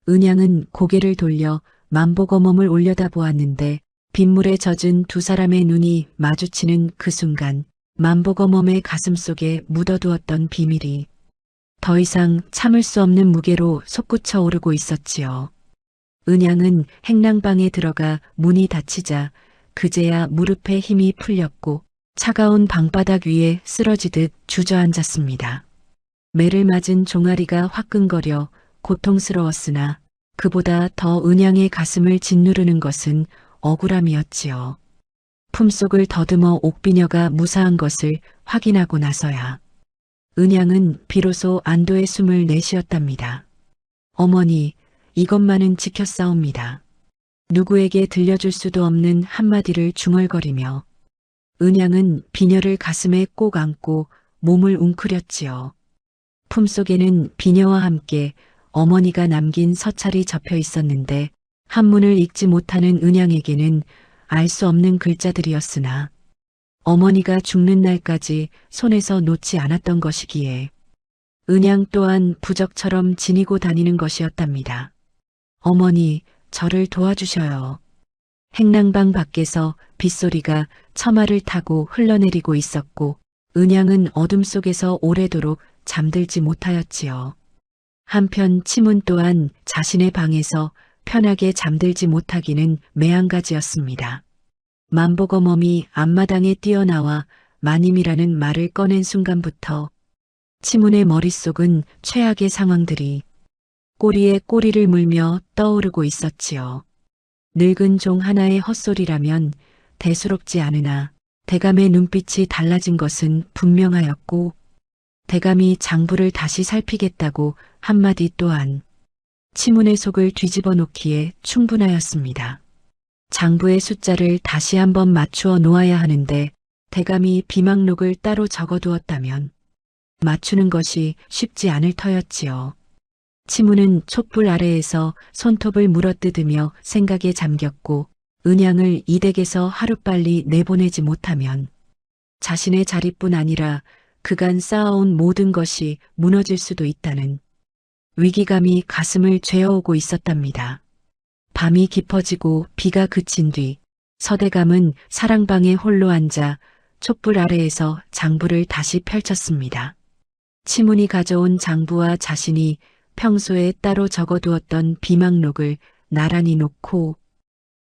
은양은 고개를 돌려 만보검엄을 올려다보았는데 빗물에 젖은 두 사람의 눈이 마주치는 그 순간 만보검엄의 가슴 속에 묻어두었던 비밀이 더 이상 참을 수 없는 무게로 솟구쳐 오르고 있었지요. 은양은 행랑방에 들어가 문이 닫히자 그제야 무릎에 힘이 풀렸고 차가운 방바닥 위에 쓰러지듯 주저앉았습니다. 매를 맞은 종아리가 화끈거려 고통스러웠으나 그보다 더 은양의 가슴을 짓누르는 것은 억울함이었지요. 품속을 더듬어 옥비녀가 무사한 것을 확인하고 나서야 은양은 비로소 안도의 숨을 내쉬었답니다. 어머니, 이것만은 지켰사옵니다. 누구에게 들려줄 수도 없는 한마디를 중얼거리며 은양은 비녀를 가슴에 꼭 안고 몸을 웅크렸지요. 품속에는 비녀와 함께 어머니가 남긴 서찰이 접혀 있었는데 한문을 읽지 못하는 은양에게는 알 수 없는 글자들이었으나 어머니가 죽는 날까지 손에서 놓지 않았던 것이기에 은양 또한 부적처럼 지니고 다니는 것이었답니다. 어머니, 저를 도와주셔요. 행랑방 밖에서 빗소리가 처마를 타고 흘러내리고 있었고 은양은 어둠 속에서 오래도록 잠들지 못하였지요. 한편 치문 또한 자신의 방에서 편하게 잠들지 못하기는 매한가지였습니다. 만보거멈이 앞마당에 뛰어나와 마님이라는 말을 꺼낸 순간부터 치문의 머릿속은 최악의 상황들이 꼬리에 꼬리를 물며 떠오르고 있었지요. 늙은 종 하나의 헛소리라면 대수롭지 않으나 대감의 눈빛이 달라진 것은 분명하였고 대감이 장부를 다시 살피겠다고 한마디 또한 치문의 속을 뒤집어 놓기에 충분하였습니다. 장부의 숫자를 다시 한번 맞추어 놓아야 하는데 대감이 비망록을 따로 적어두었다면 맞추는 것이 쉽지 않을 터였지요. 치문은 촛불 아래에서 손톱을 물어뜯으며 생각에 잠겼고 은양을 이 댁에서 하루빨리 내보내지 못하면 자신의 자리뿐 아니라 그간 쌓아온 모든 것이 무너질 수도 있다는 위기감이 가슴을 죄어오고 있었답니다. 밤이 깊어지고 비가 그친 뒤 서대감은 사랑방에 홀로 앉아 촛불 아래에서 장부를 다시 펼쳤습니다. 치문이 가져온 장부와 자신이 평소에 따로 적어두었던 비망록을 나란히 놓고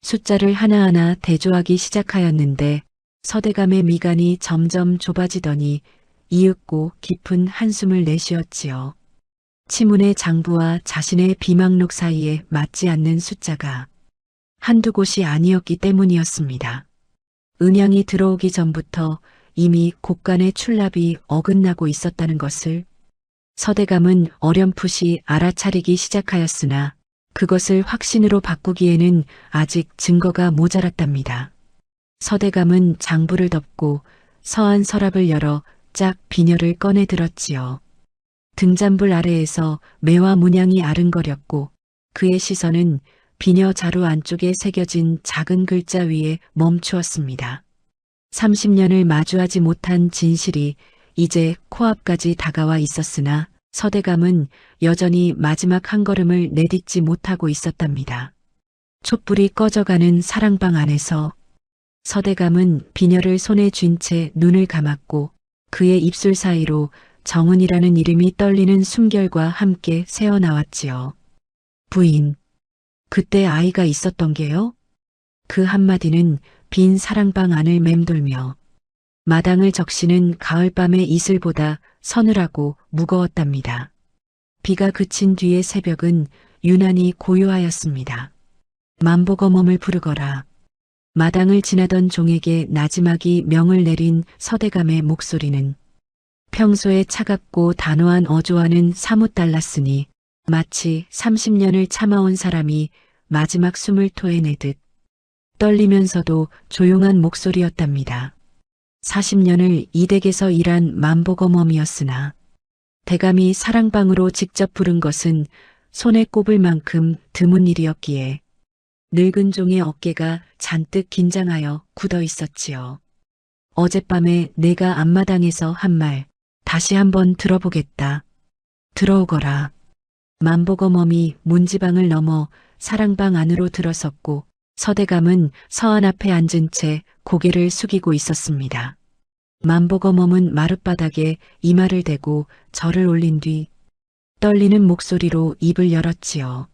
숫자를 하나하나 대조하기 시작하였는데 서대감의 미간이 점점 좁아지더니 이윽고 깊은 한숨을 내쉬었지요. 치문의 장부와 자신의 비망록 사이에 맞지 않는 숫자가 한두 곳이 아니었기 때문이었습니다. 은양이 들어오기 전부터 이미 곳간의 출납이 어긋나고 있었다는 것을 서대감은 어렴풋이 알아차리기 시작하였으나 그것을 확신으로 바꾸기에는 아직 증거가 모자랐답니다. 서대감은 장부를 덮고 서한 서랍을 열어 짝 비녀를 꺼내 들었지요. 등잔불 아래에서 매와 문양이 아른거렸고 그의 시선은 비녀 자루 안쪽에 새겨진 작은 글자 위에 멈추었습니다. 30년을 마주하지 못한 진실이 이제 코앞까지 다가와 있었으나 서대감은 여전히 마지막 한 걸음을 내딛지 못하고 있었답니다. 촛불이 꺼져가는 사랑방 안에서 서대감은 비녀를 손에 쥔 채 눈을 감았고 그의 입술 사이로 정은이라는 이름이 떨리는 숨결과 함께 새어나왔지요. 부인, 그때 아이가 있었던 게요? 그 한마디는 빈 사랑방 안을 맴돌며 마당을 적시는 가을밤의 이슬보다 서늘하고 무거웠답니다. 비가 그친 뒤의 새벽은 유난히 고요하였습니다. 만보거멈을 부르거라. 마당을 지나던 종에게 나지막이 명을 내린 서대감의 목소리는 평소에 차갑고 단호한 어조와는 사뭇 달랐으니 마치 30년을 참아온 사람이 마지막 숨을 토해내듯 떨리면서도 조용한 목소리였답니다. 40년을 이 댁에서 일한 만보거멈이었으나 대감이 사랑방으로 직접 부른 것은 손에 꼽을 만큼 드문 일이었기에 늙은 종의 어깨가 잔뜩 긴장하여 굳어 있었지요. 어젯밤에 내가 앞마당에서 한 말 다시 한번 들어보겠다. 들어오거라. 만보거멈이 문지방을 넘어 사랑방 안으로 들어섰고 서대감은 서안 앞에 앉은 채 고개를 숙이고 있었습니다. 만보거멈은 마룻바닥에 이마를 대고 절을 올린 뒤 떨리는 목소리로 입을 열었지요.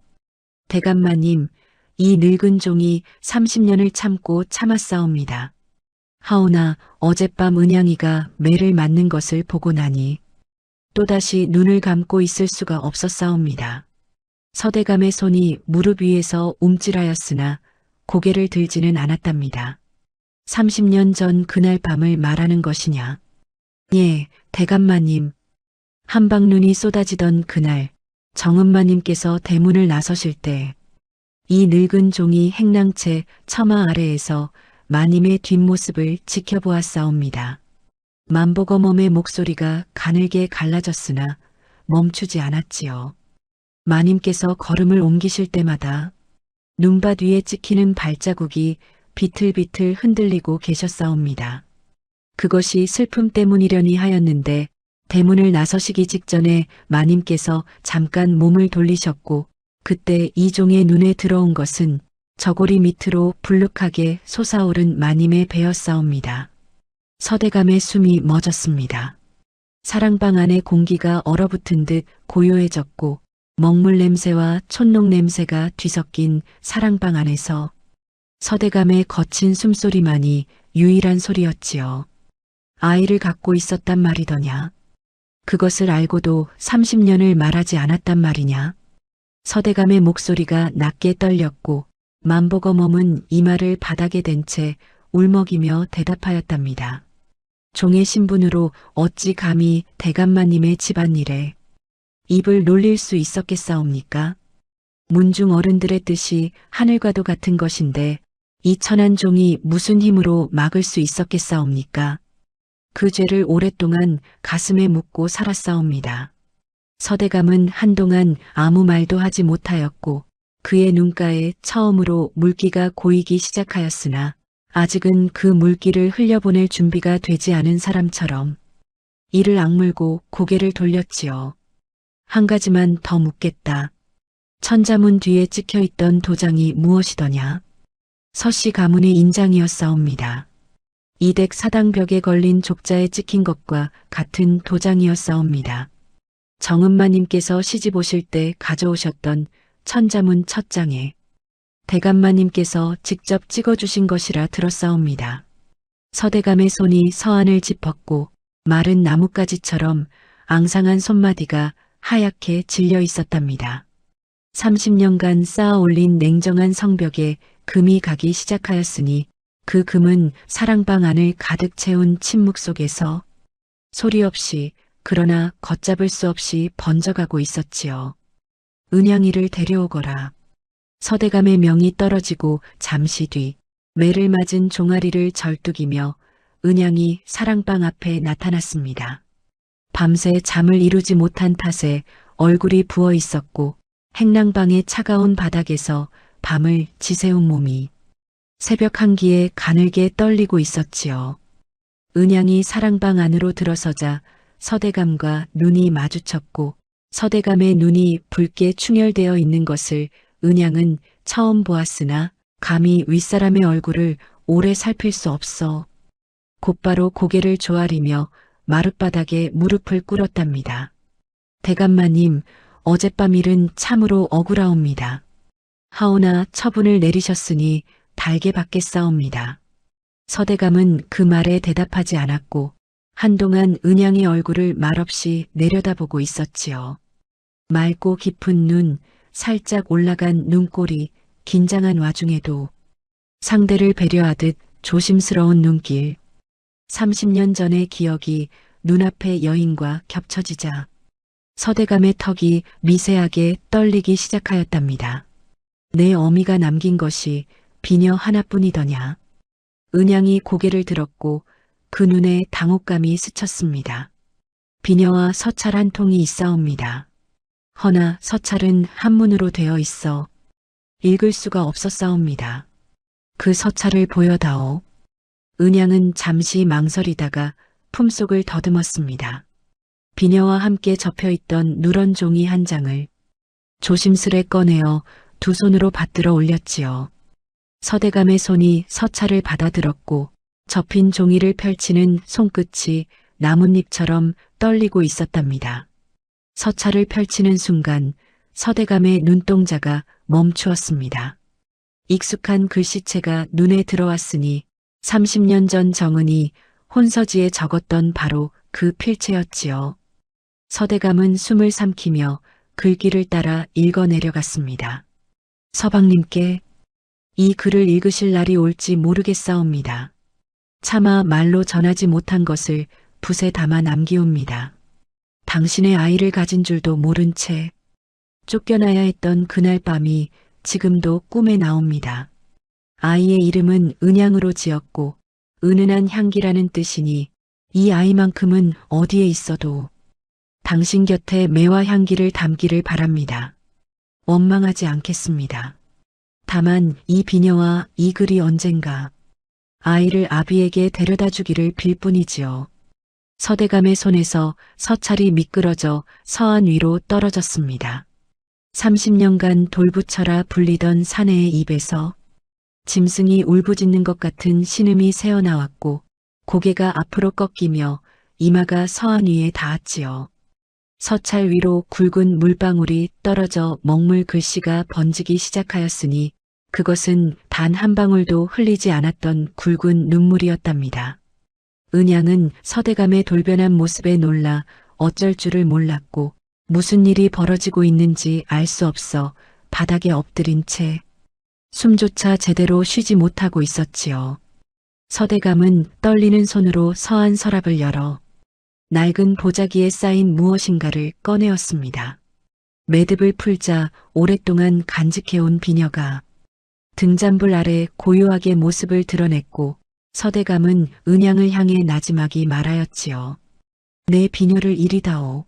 대감마님, 이 늙은 종이 30년을 참고 참았사옵니다. 하오나 어젯밤 은양이가 매를 맞는 것을 보고 나니 또다시 눈을 감고 있을 수가 없었사옵니다. 서대감의 손이 무릎 위에서 움찔하였으나 고개를 들지는 않았답니다. 30년 전 그날 밤을 말하는 것이냐? 예, 대감마님. 한방눈이 쏟아지던 그날 정은마님께서 대문을 나서실 때 이 늙은 종이 행랑채 처마 아래에서 마님의 뒷모습을 지켜보았사옵니다. 만보검엄의 목소리가 가늘게 갈라졌으나 멈추지 않았지요. 마님께서 걸음을 옮기실 때마다 눈밭 위에 찍히는 발자국이 비틀비틀 흔들리고 계셨사옵니다. 그것이 슬픔 때문이려니 하였는데 대문을 나서시기 직전에 마님께서 잠깐 몸을 돌리셨고 그때 이종의 눈에 들어온 것은 저고리 밑으로 불룩하게 솟아오른 마님의 배였사옵니다. 서대감의 숨이 멎었습니다. 사랑방 안의 공기가 얼어붙은 듯 고요해졌고 먹물 냄새와 촛농 냄새가 뒤섞인 사랑방 안에서 서대감의 거친 숨소리만이 유일한 소리였지요. 아이를 갖고 있었단 말이더냐. 그것을 알고도 30년을 말하지 않았단 말이냐. 서대감의 목소리가 낮게 떨렸고 만보검엄은 이마를 바닥에 댄 채 울먹이며 대답하였답니다. 종의 신분으로 어찌 감히 대감마님의 집안일에 입을 놀릴 수 있었겠사옵니까? 문중 어른들의 뜻이 하늘과도 같은 것인데 이 천한 종이 무슨 힘으로 막을 수 있었겠사옵니까? 그 죄를 오랫동안 가슴에 묻고 살았사옵니다. 서대감은 한동안 아무 말도 하지 못하였고 그의 눈가에 처음으로 물기가 고이기 시작하였으나 아직은 그 물기를 흘려보낼 준비가 되지 않은 사람처럼 이를 악물고 고개를 돌렸지요. 한 가지만 더 묻겠다. 천자문 뒤에 찍혀있던 도장이 무엇이더냐? 서씨 가문의 인장이었사옵니다. 이댁 사당벽에 걸린 족자에 찍힌 것과 같은 도장이었사옵니다. 정은마님께서 시집 오실 때 가져오셨던 천자문 첫 장에 대감마님께서 직접 찍어주신 것이라 들었사옵니다. 서대감의 손이 서안을 짚었고 마른 나뭇가지처럼 앙상한 손마디가 하얗게 질려 있었답니다. 30년간 쌓아 올린 냉정한 성벽에 금이 가기 시작하였으니 그 금은 사랑방 안을 가득 채운 침묵 속에서 소리 없이 그러나 걷잡을 수 없이 번져가고 있었지요. 은양이를 데려오거라. 서대감의 명이 떨어지고 잠시 뒤 매를 맞은 종아리를 절뚝이며 은양이 사랑방 앞에 나타났습니다. 밤새 잠을 이루지 못한 탓에 얼굴이 부어 있었고 행랑방의 차가운 바닥에서 밤을 지새운 몸이 새벽 한기에 가늘게 떨리고 있었지요. 은양이 사랑방 안으로 들어서자 서대감과 눈이 마주쳤고 서대감의 눈이 붉게 충혈되어 있는 것을 은양은 처음 보았으나 감히 윗사람의 얼굴을 오래 살필 수 없어 곧바로 고개를 조아리며 마룻바닥에 무릎을 꿇었답니다. 대감마님, 어젯밤 일은 참으로 억울하옵니다. 하오나 처분을 내리셨으니 달게 받겠사옵니다. 서대감은 그 말에 대답하지 않았고 한동안 은양의 얼굴을 말없이 내려다보고 있었지요. 맑고 깊은 눈, 살짝 올라간 눈꼬리, 긴장한 와중에도 상대를 배려하듯 조심스러운 눈길. 30년 전의 기억이 눈앞의 여인과 겹쳐지자 서대감의 턱이 미세하게 떨리기 시작하였답니다. 내 어미가 남긴 것이 비녀 하나뿐이더냐. 은양이 고개를 들었고 그 눈에 당혹감이 스쳤습니다. 비녀와 서찰 한 통이 있사옵니다. 허나 서찰은 한문으로 되어 있어 읽을 수가 없었사옵니다. 그 서찰을 보여다오. 은양은 잠시 망설이다가 품속을 더듬었습니다. 비녀와 함께 접혀있던 누런 종이 한 장을 조심스레 꺼내어 두 손으로 받들어 올렸지요. 서대감의 손이 서찰을 받아들었고 접힌 종이를 펼치는 손끝이 나뭇잎처럼 떨리고 있었답니다. 서찰을 펼치는 순간 서대감의 눈동자가 멈추었습니다. 익숙한 글씨체가 눈에 들어왔으니 30년 전 정은이 혼서지에 적었던 바로 그 필체였지요. 서대감은 숨을 삼키며 글귀를 따라 읽어 내려갔습니다. 서방님께 이 글을 읽으실 날이 올지 모르겠사옵니다. 차마 말로 전하지 못한 것을 붓에 담아 남기옵니다. 당신의 아이를 가진 줄도 모른 채 쫓겨나야 했던 그날 밤이 지금도 꿈에 나옵니다. 아이의 이름은 은양으로 지었고 은은한 향기라는 뜻이니 이 아이만큼은 어디에 있어도 당신 곁에 매와 향기를 담기를 바랍니다. 원망하지 않겠습니다. 다만 이 비녀와 이 글이 언젠가 아이를 아비에게 데려다 주기를 빌 뿐이지요. 서대감의 손에서 서찰이 미끄러져 서안 위로 떨어졌습니다. 30년간 돌부처라 불리던 사내의 입에서 짐승이 울부짖는 것 같은 신음이 새어나왔고 고개가 앞으로 꺾이며 이마가 서안 위에 닿았지요. 서찰 위로 굵은 물방울이 떨어져 먹물 글씨가 번지기 시작하였으니 그것은 단 한 방울도 흘리지 않았던 굵은 눈물이었답니다. 은양은 서대감의 돌변한 모습에 놀라 어쩔 줄을 몰랐고 무슨 일이 벌어지고 있는지 알 수 없어 바닥에 엎드린 채 숨조차 제대로 쉬지 못하고 있었지요. 서대감은 떨리는 손으로 서한 서랍을 열어 낡은 보자기에 쌓인 무엇인가를 꺼내었습니다. 매듭을 풀자 오랫동안 간직해온 비녀가 등잔불 아래 고요하게 모습을 드러냈고 서대감은 은양을 향해 나지막이 말하였지요. 내 비녀를 이리다오.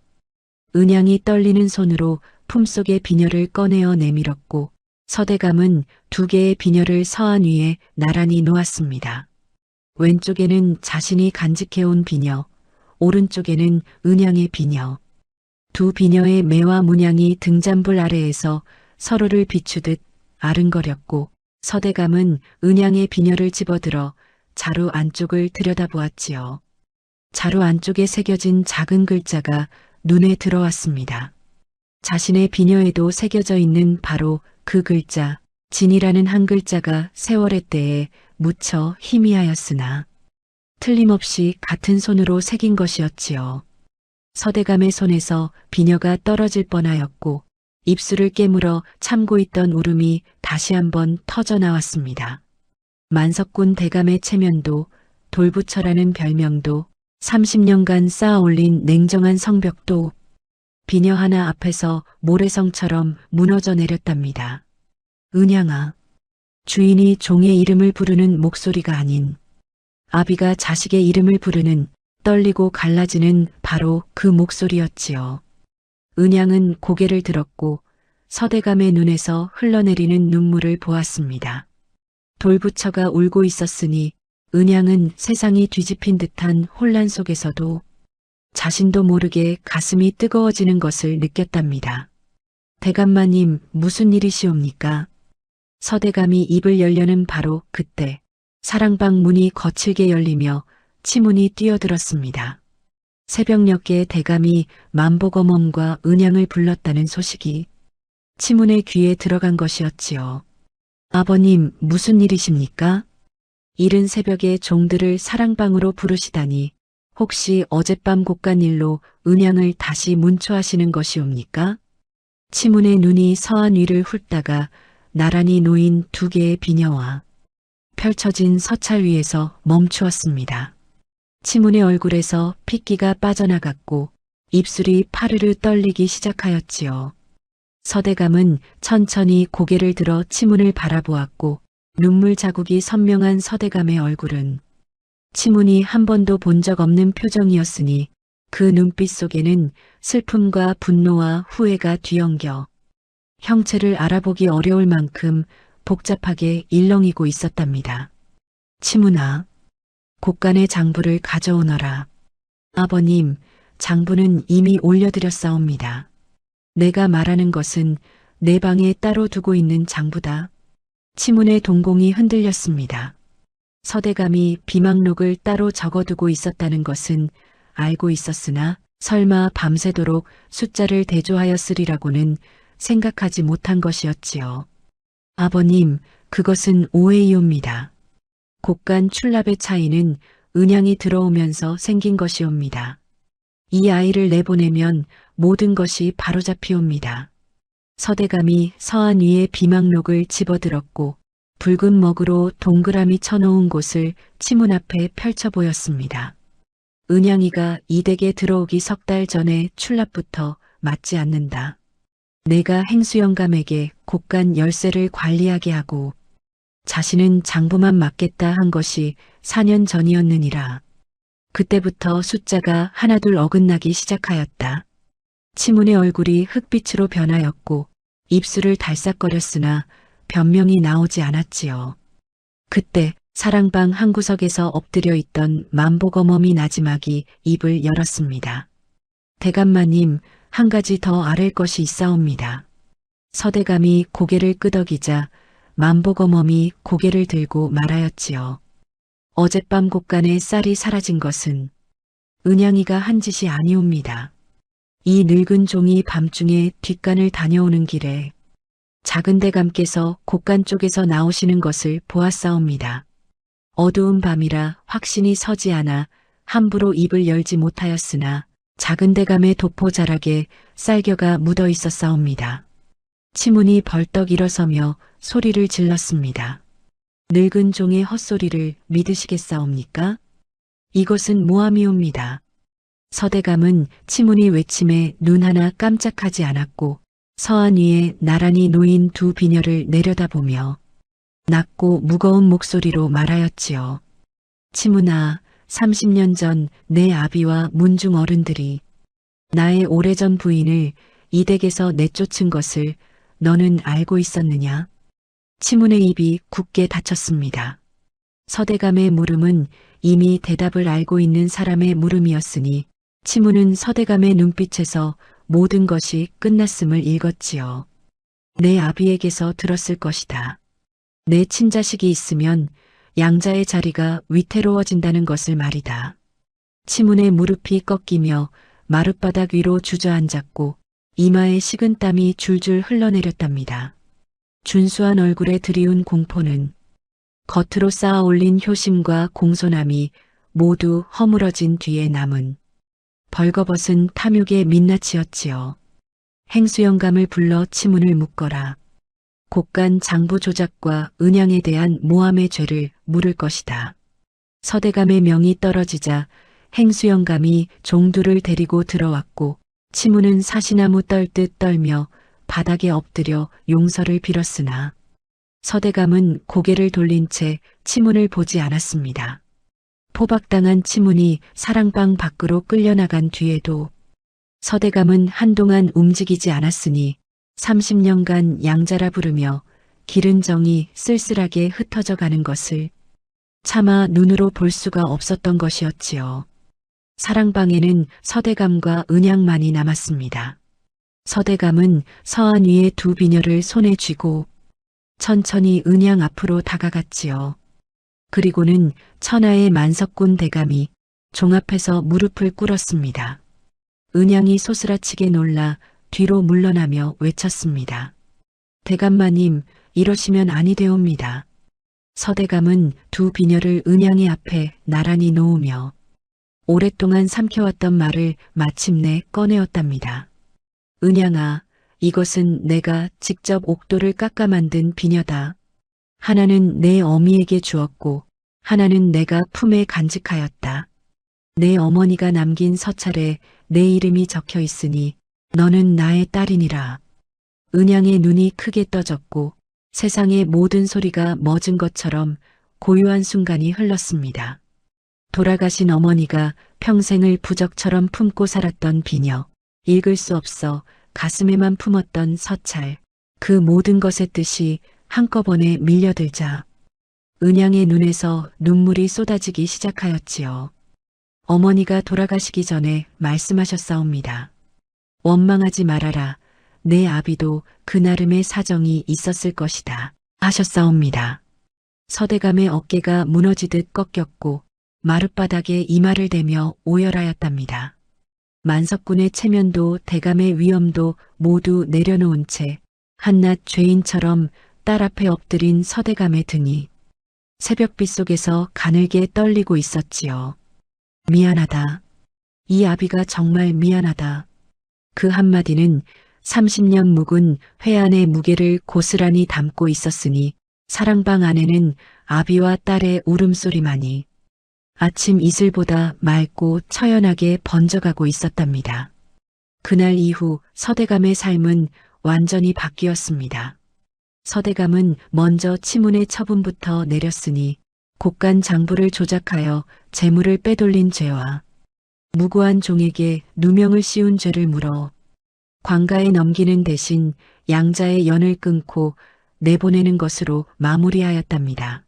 은양이 떨리는 손으로 품속의 비녀를 꺼내어 내밀었고 서대감은 두 개의 비녀를 서안 위에 나란히 놓았습니다. 왼쪽에는 자신이 간직해온 비녀, 오른쪽에는 은양의 비녀. 두 비녀의 매와 문양이 등잔불 아래에서 서로를 비추듯 아른거렸고 서대감은 은양의 비녀를 집어들어 자루 안쪽을 들여다보았지요. 자루 안쪽에 새겨진 작은 글자가 눈에 들어왔습니다. 자신의 비녀에도 새겨져 있는 바로 그 글자, 진이라는 한 글자가 세월의 때에 무척 희미하였으나 틀림없이 같은 손으로 새긴 것이었지요. 서대감의 손에서 비녀가 떨어질 뻔하였고 입술을 깨물어 참고 있던 울음이 다시 한번 터져 나왔습니다. 만석군 대감의 체면도 돌부처라는 별명도 30년간 쌓아 올린 냉정한 성벽도 비녀 하나 앞에서 모래성처럼 무너져 내렸답니다. 은양아, 주인이 종의 이름을 부르는 목소리가 아닌 아비가 자식의 이름을 부르는 떨리고 갈라지는 바로 그 목소리였지요. 은양은 고개를 들었고 서대감의 눈에서 흘러내리는 눈물을 보았습니다. 돌부처가 울고 있었으니 은양은 세상이 뒤집힌 듯한 혼란 속에서도 자신도 모르게 가슴이 뜨거워지는 것을 느꼈답니다. 대감마님, 무슨 일이시옵니까? 서대감이 입을 열려는 바로 그때 사랑방 문이 거칠게 열리며 치문이 뛰어들었습니다. 새벽녘에 대감이 만보검엄과 은양을 불렀다는 소식이 치문의 귀에 들어간 것이었지요. 아버님, 무슨 일이십니까? 이른 새벽에 종들을 사랑방으로 부르시다니 혹시 어젯밤 곳간 일로 은양을 다시 문초하시는 것이옵니까? 치문의 눈이 서한 위를 훑다가 나란히 놓인 두 개의 비녀와 펼쳐진 서찰 위에서 멈추었습니다. 치문의 얼굴에서 핏기가 빠져나갔고 입술이 파르르 떨리기 시작하였지요. 서대감은 천천히 고개를 들어 치문을 바라보았고 눈물 자국이 선명한 서대감의 얼굴은 치문이 한 번도 본 적 없는 표정이었으니 그 눈빛 속에는 슬픔과 분노와 후회가 뒤엉겨 형체를 알아보기 어려울 만큼 복잡하게 일렁이고 있었답니다. 치문아, 곳간의 장부를 가져오너라. 아버님, 장부는 이미 올려드렸사옵니다. 내가 말하는 것은 내 방에 따로 두고 있는 장부다. 치문의 동공이 흔들렸습니다. 서대감이 비망록을 따로 적어두고 있었다는 것은 알고 있었으나 설마 밤새도록 숫자를 대조하였으리라고는 생각하지 못한 것이었지요. 아버님, 그것은 오해이옵니다. 곳간 출납의 차이는 은양이 들어오면서 생긴 것이옵니다. 이 아이를 내보내면 모든 것이 바로잡히옵니다. 서대감이 서안 위에 비망록을 집어들었고 붉은 먹으로 동그라미 쳐놓은 곳을 치문 앞에 펼쳐 보였습니다. 은양이가 이 댁에 들어오기 석 달 전에 출납부터 맞지 않는다. 내가 행수영감에게 곳간 열쇠를 관리하게 하고 자신은 장부만 맡겠다 한 것이 4년 전이었느니라. 그때부터 숫자가 하나둘 어긋나기 시작하였다. 치문의 얼굴이 흑빛으로 변하였고 입술을 달싹거렸으나 변명이 나오지 않았지요. 그때 사랑방 한 구석에서 엎드려 있던 만보검어미 나지막이 입을 열었습니다. 대감마님, 한 가지 더 아랠 것이 있사옵니다. 서대감이 고개를 끄덕이자 만보검어미 고개를 들고 말하였지요. 어젯밤 곳간에 쌀이 사라진 것은 은양이가 한 짓이 아니옵니다. 이 늙은 종이 밤중에 뒷간을 다녀오는 길에 작은 대감께서 곳간 쪽에서 나오시는 것을 보았사옵니다. 어두운 밤이라 확신이 서지 않아 함부로 입을 열지 못하였으나 작은 대감의 도포 자락에 쌀겨가 묻어 있었사옵니다. 치문이 벌떡 일어서며 소리를 질렀습니다. 늙은 종의 헛소리를 믿으시겠사옵니까? 이것은 모함이옵니다. 서대감은 치문이 외침에 눈 하나 깜짝하지 않았고 서안 위에 나란히 놓인 두 비녀를 내려다보며 낮고 무거운 목소리로 말하였지요. 치문아, 30년 전 내 아비와 문중 어른들이 나의 오래전 부인을 이 댁에서 내쫓은 것을 너는 알고 있었느냐? 치문의 입이 굳게 닫혔습니다. 서대감의 물음은 이미 대답을 알고 있는 사람의 물음이었으니 치문은 서대감의 눈빛에서 모든 것이 끝났음을 읽었지요. 내 아비에게서 들었을 것이다. 내 친자식이 있으면 양자의 자리가 위태로워진다는 것을 말이다. 치문의 무릎이 꺾이며 마룻바닥 위로 주저앉았고 이마에 식은땀이 줄줄 흘러내렸답니다. 준수한 얼굴에 드리운 공포는 겉으로 쌓아 올린 효심과 공손함이 모두 허물어진 뒤에 남은 벌거벗은 탐욕의 민낯이었지요. 행수영감을 불러 치문을 묶어라. 곳간 장부 조작과 은양에 대한 모함의 죄를 물을 것이다. 서대감의 명이 떨어지자 행수영감이 종두를 데리고 들어왔고 치문은 사시나무 떨듯 떨며 바닥에 엎드려 용서를 빌었으나 서대감은 고개를 돌린 채 치문을 보지 않았습니다. 포박당한 치문이 사랑방 밖으로 끌려나간 뒤에도 서대감은 한동안 움직이지 않았으니 30년간 양자라 부르며 기른 정이 쓸쓸하게 흩어져 가는 것을 차마 눈으로 볼 수가 없었던 것이었지요. 사랑방에는 서대감과 은양만이 남았습니다. 서대감은 서안 위에 두 비녀를 손에 쥐고 천천히 은양 앞으로 다가갔지요. 그리고는 천하의 만석군 대감이 종 앞에서 무릎을 꿇었습니다. 은양이 소스라치게 놀라 뒤로 물러나며 외쳤습니다. 대감마님, 이러시면 아니 되옵니다. 서대감은 두 비녀를 은양의 앞에 나란히 놓으며 오랫동안 삼켜왔던 말을 마침내 꺼내었답니다. 은양아, 이것은 내가 직접 옥도를 깎아 만든 비녀다. 하나는 내 어미에게 주었고 하나는 내가 품에 간직하였다. 내 어머니가 남긴 서찰에 내 이름이 적혀 있으니 너는 나의 딸이니라. 은양의 눈이 크게 떠졌고 세상의 모든 소리가 멎은 것처럼 고요한 순간이 흘렀습니다. 돌아가신 어머니가 평생을 부적처럼 품고 살았던 비녀, 읽을 수 없어 가슴에만 품었던 서찰, 그 모든 것의 뜻이 한꺼번에 밀려들자 은양의 눈에서 눈물이 쏟아지기 시작하였지요. 어머니가 돌아가시기 전에 말씀하셨사옵니다. 원망하지 말아라. 내 아비도 그 나름의 사정이 있었을 것이다. 하셨사옵니다. 서대감의 어깨가 무너지듯 꺾였고 마룻바닥에 이마를 대며 오열하였답니다. 만석군의 체면도 대감의 위엄도 모두 내려놓은 채 한낱 죄인처럼 딸 앞에 엎드린 서대감의 등이 새벽빛 속에서 가늘게 떨리고 있었지요. 미안하다. 이 아비가 정말 미안하다. 그 한마디는 30년 묵은 회한의 무게를 고스란히 담고 있었으니 사랑방 안에는 아비와 딸의 울음소리만이 아침 이슬보다 맑고 처연하게 번져가고 있었답니다. 그날 이후 서대감의 삶은 완전히 바뀌었습니다. 서대감은 먼저 치문의 처분부터 내렸으니 곳간 장부를 조작하여 재물을 빼돌린 죄와 무고한 종에게 누명을 씌운 죄를 물어 관가에 넘기는 대신 양자의 연을 끊고 내보내는 것으로 마무리하였답니다.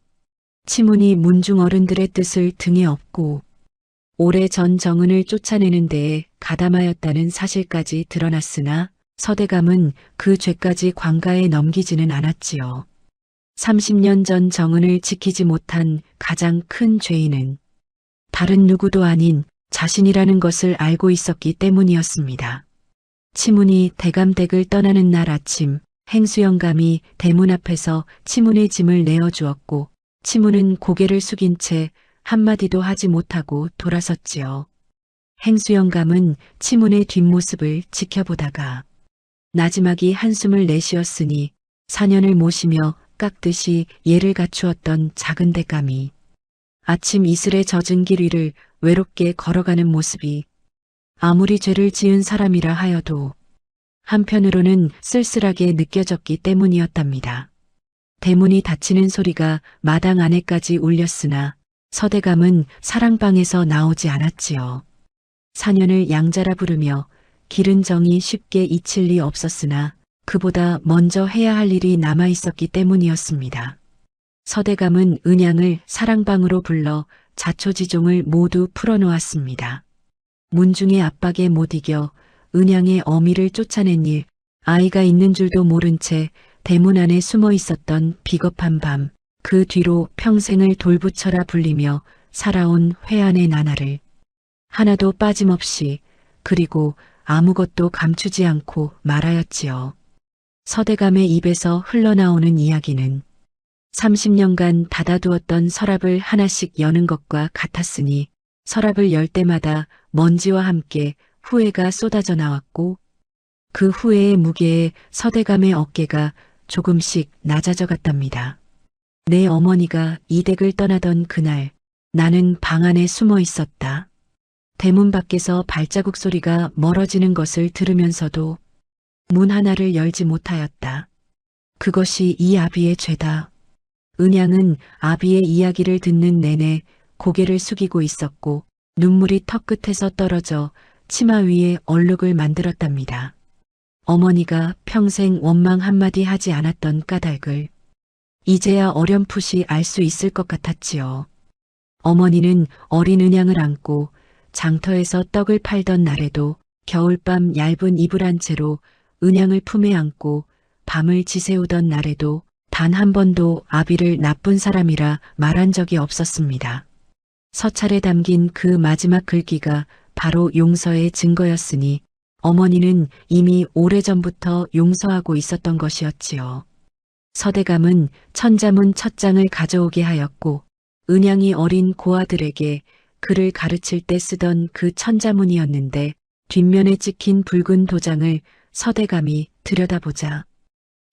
치문이 문중 어른들의 뜻을 등에 업고 오래전 정은을 쫓아내는 데에 가담하였다는 사실까지 드러났으나 서대감은 그 죄까지 관가에 넘기지는 않았지요. 30년 전 정은을 지키지 못한 가장 큰 죄인은 다른 누구도 아닌 자신이라는 것을 알고 있었기 때문이었습니다. 치문이 대감댁을 떠나는 날 아침 행수영감이 대문 앞에서 치문의 짐을 내어주었고 치문은 고개를 숙인 채 한마디도 하지 못하고 돌아섰지요. 행수영감은 치문의 뒷모습을 지켜보다가 나지막이 한숨을 내쉬었으니 사년을 모시며 깎듯이 예를 갖추었던 작은 대감이 아침 이슬에 젖은 길 위를 외롭게 걸어가는 모습이 아무리 죄를 지은 사람이라 하여도 한편으로는 쓸쓸하게 느껴졌기 때문이었답니다. 대문이 닫히는 소리가 마당 안에까지 울렸으나 서대감은 사랑방에서 나오지 않았지요. 사년을 양자라 부르며 기른 정이 쉽게 잊힐 리 없었으나 그보다 먼저 해야 할 일이 남아 있었기 때문이었습니다. 서대감은 은양을 사랑방으로 불러 자초지종을 모두 풀어놓았습니다. 문중의 압박에 못 이겨 은양의 어미를 쫓아낸 일, 아이가 있는 줄도 모른 채 대문 안에 숨어 있었던 비겁한 밤, 그 뒤로 평생을 돌부처라 불리며 살아온 회한의 나날을 하나도 빠짐없이 그리고 아무것도 감추지 않고 말하였지요. 서대감의 입에서 흘러나오는 이야기는 30년간 닫아두었던 서랍을 하나씩 여는 것과 같았으니 서랍을 열 때마다 먼지와 함께 후회가 쏟아져 나왔고 그 후회의 무게에 서대감의 어깨가 조금씩 낮아져 갔답니다. 내 어머니가 이 댁을 떠나던 그날 나는 방 안에 숨어 있었다. 대문 밖에서 발자국 소리가 멀어지는 것을 들으면서도 문 하나를 열지 못하였다. 그것이 이 아비의 죄다. 은양은 아비의 이야기를 듣는 내내 고개를 숙이고 있었고 눈물이 턱끝에서 떨어져 치마 위에 얼룩을 만들었답니다. 어머니가 평생 원망 한마디 하지 않았던 까닭을 이제야 어렴풋이 알 수 있을 것 같았지요. 어머니는 어린 은양을 안고 장터에서 떡을 팔던 날에도 겨울밤 얇은 이불 한 채로 은양을 품에 안고 밤을 지새우던 날에도 단 한 번도 아비를 나쁜 사람이라 말한 적이 없었습니다. 서찰에 담긴 그 마지막 글귀가 바로 용서의 증거였으니 어머니는 이미 오래전부터 용서하고 있었던 것이었지요. 서대감은 천자문 첫 장을 가져오게 하였고 은양이 어린 고아들에게 글을 가르칠 때 쓰던 그 천자문이었는데 뒷면에 찍힌 붉은 도장을 서대감이 들여다보자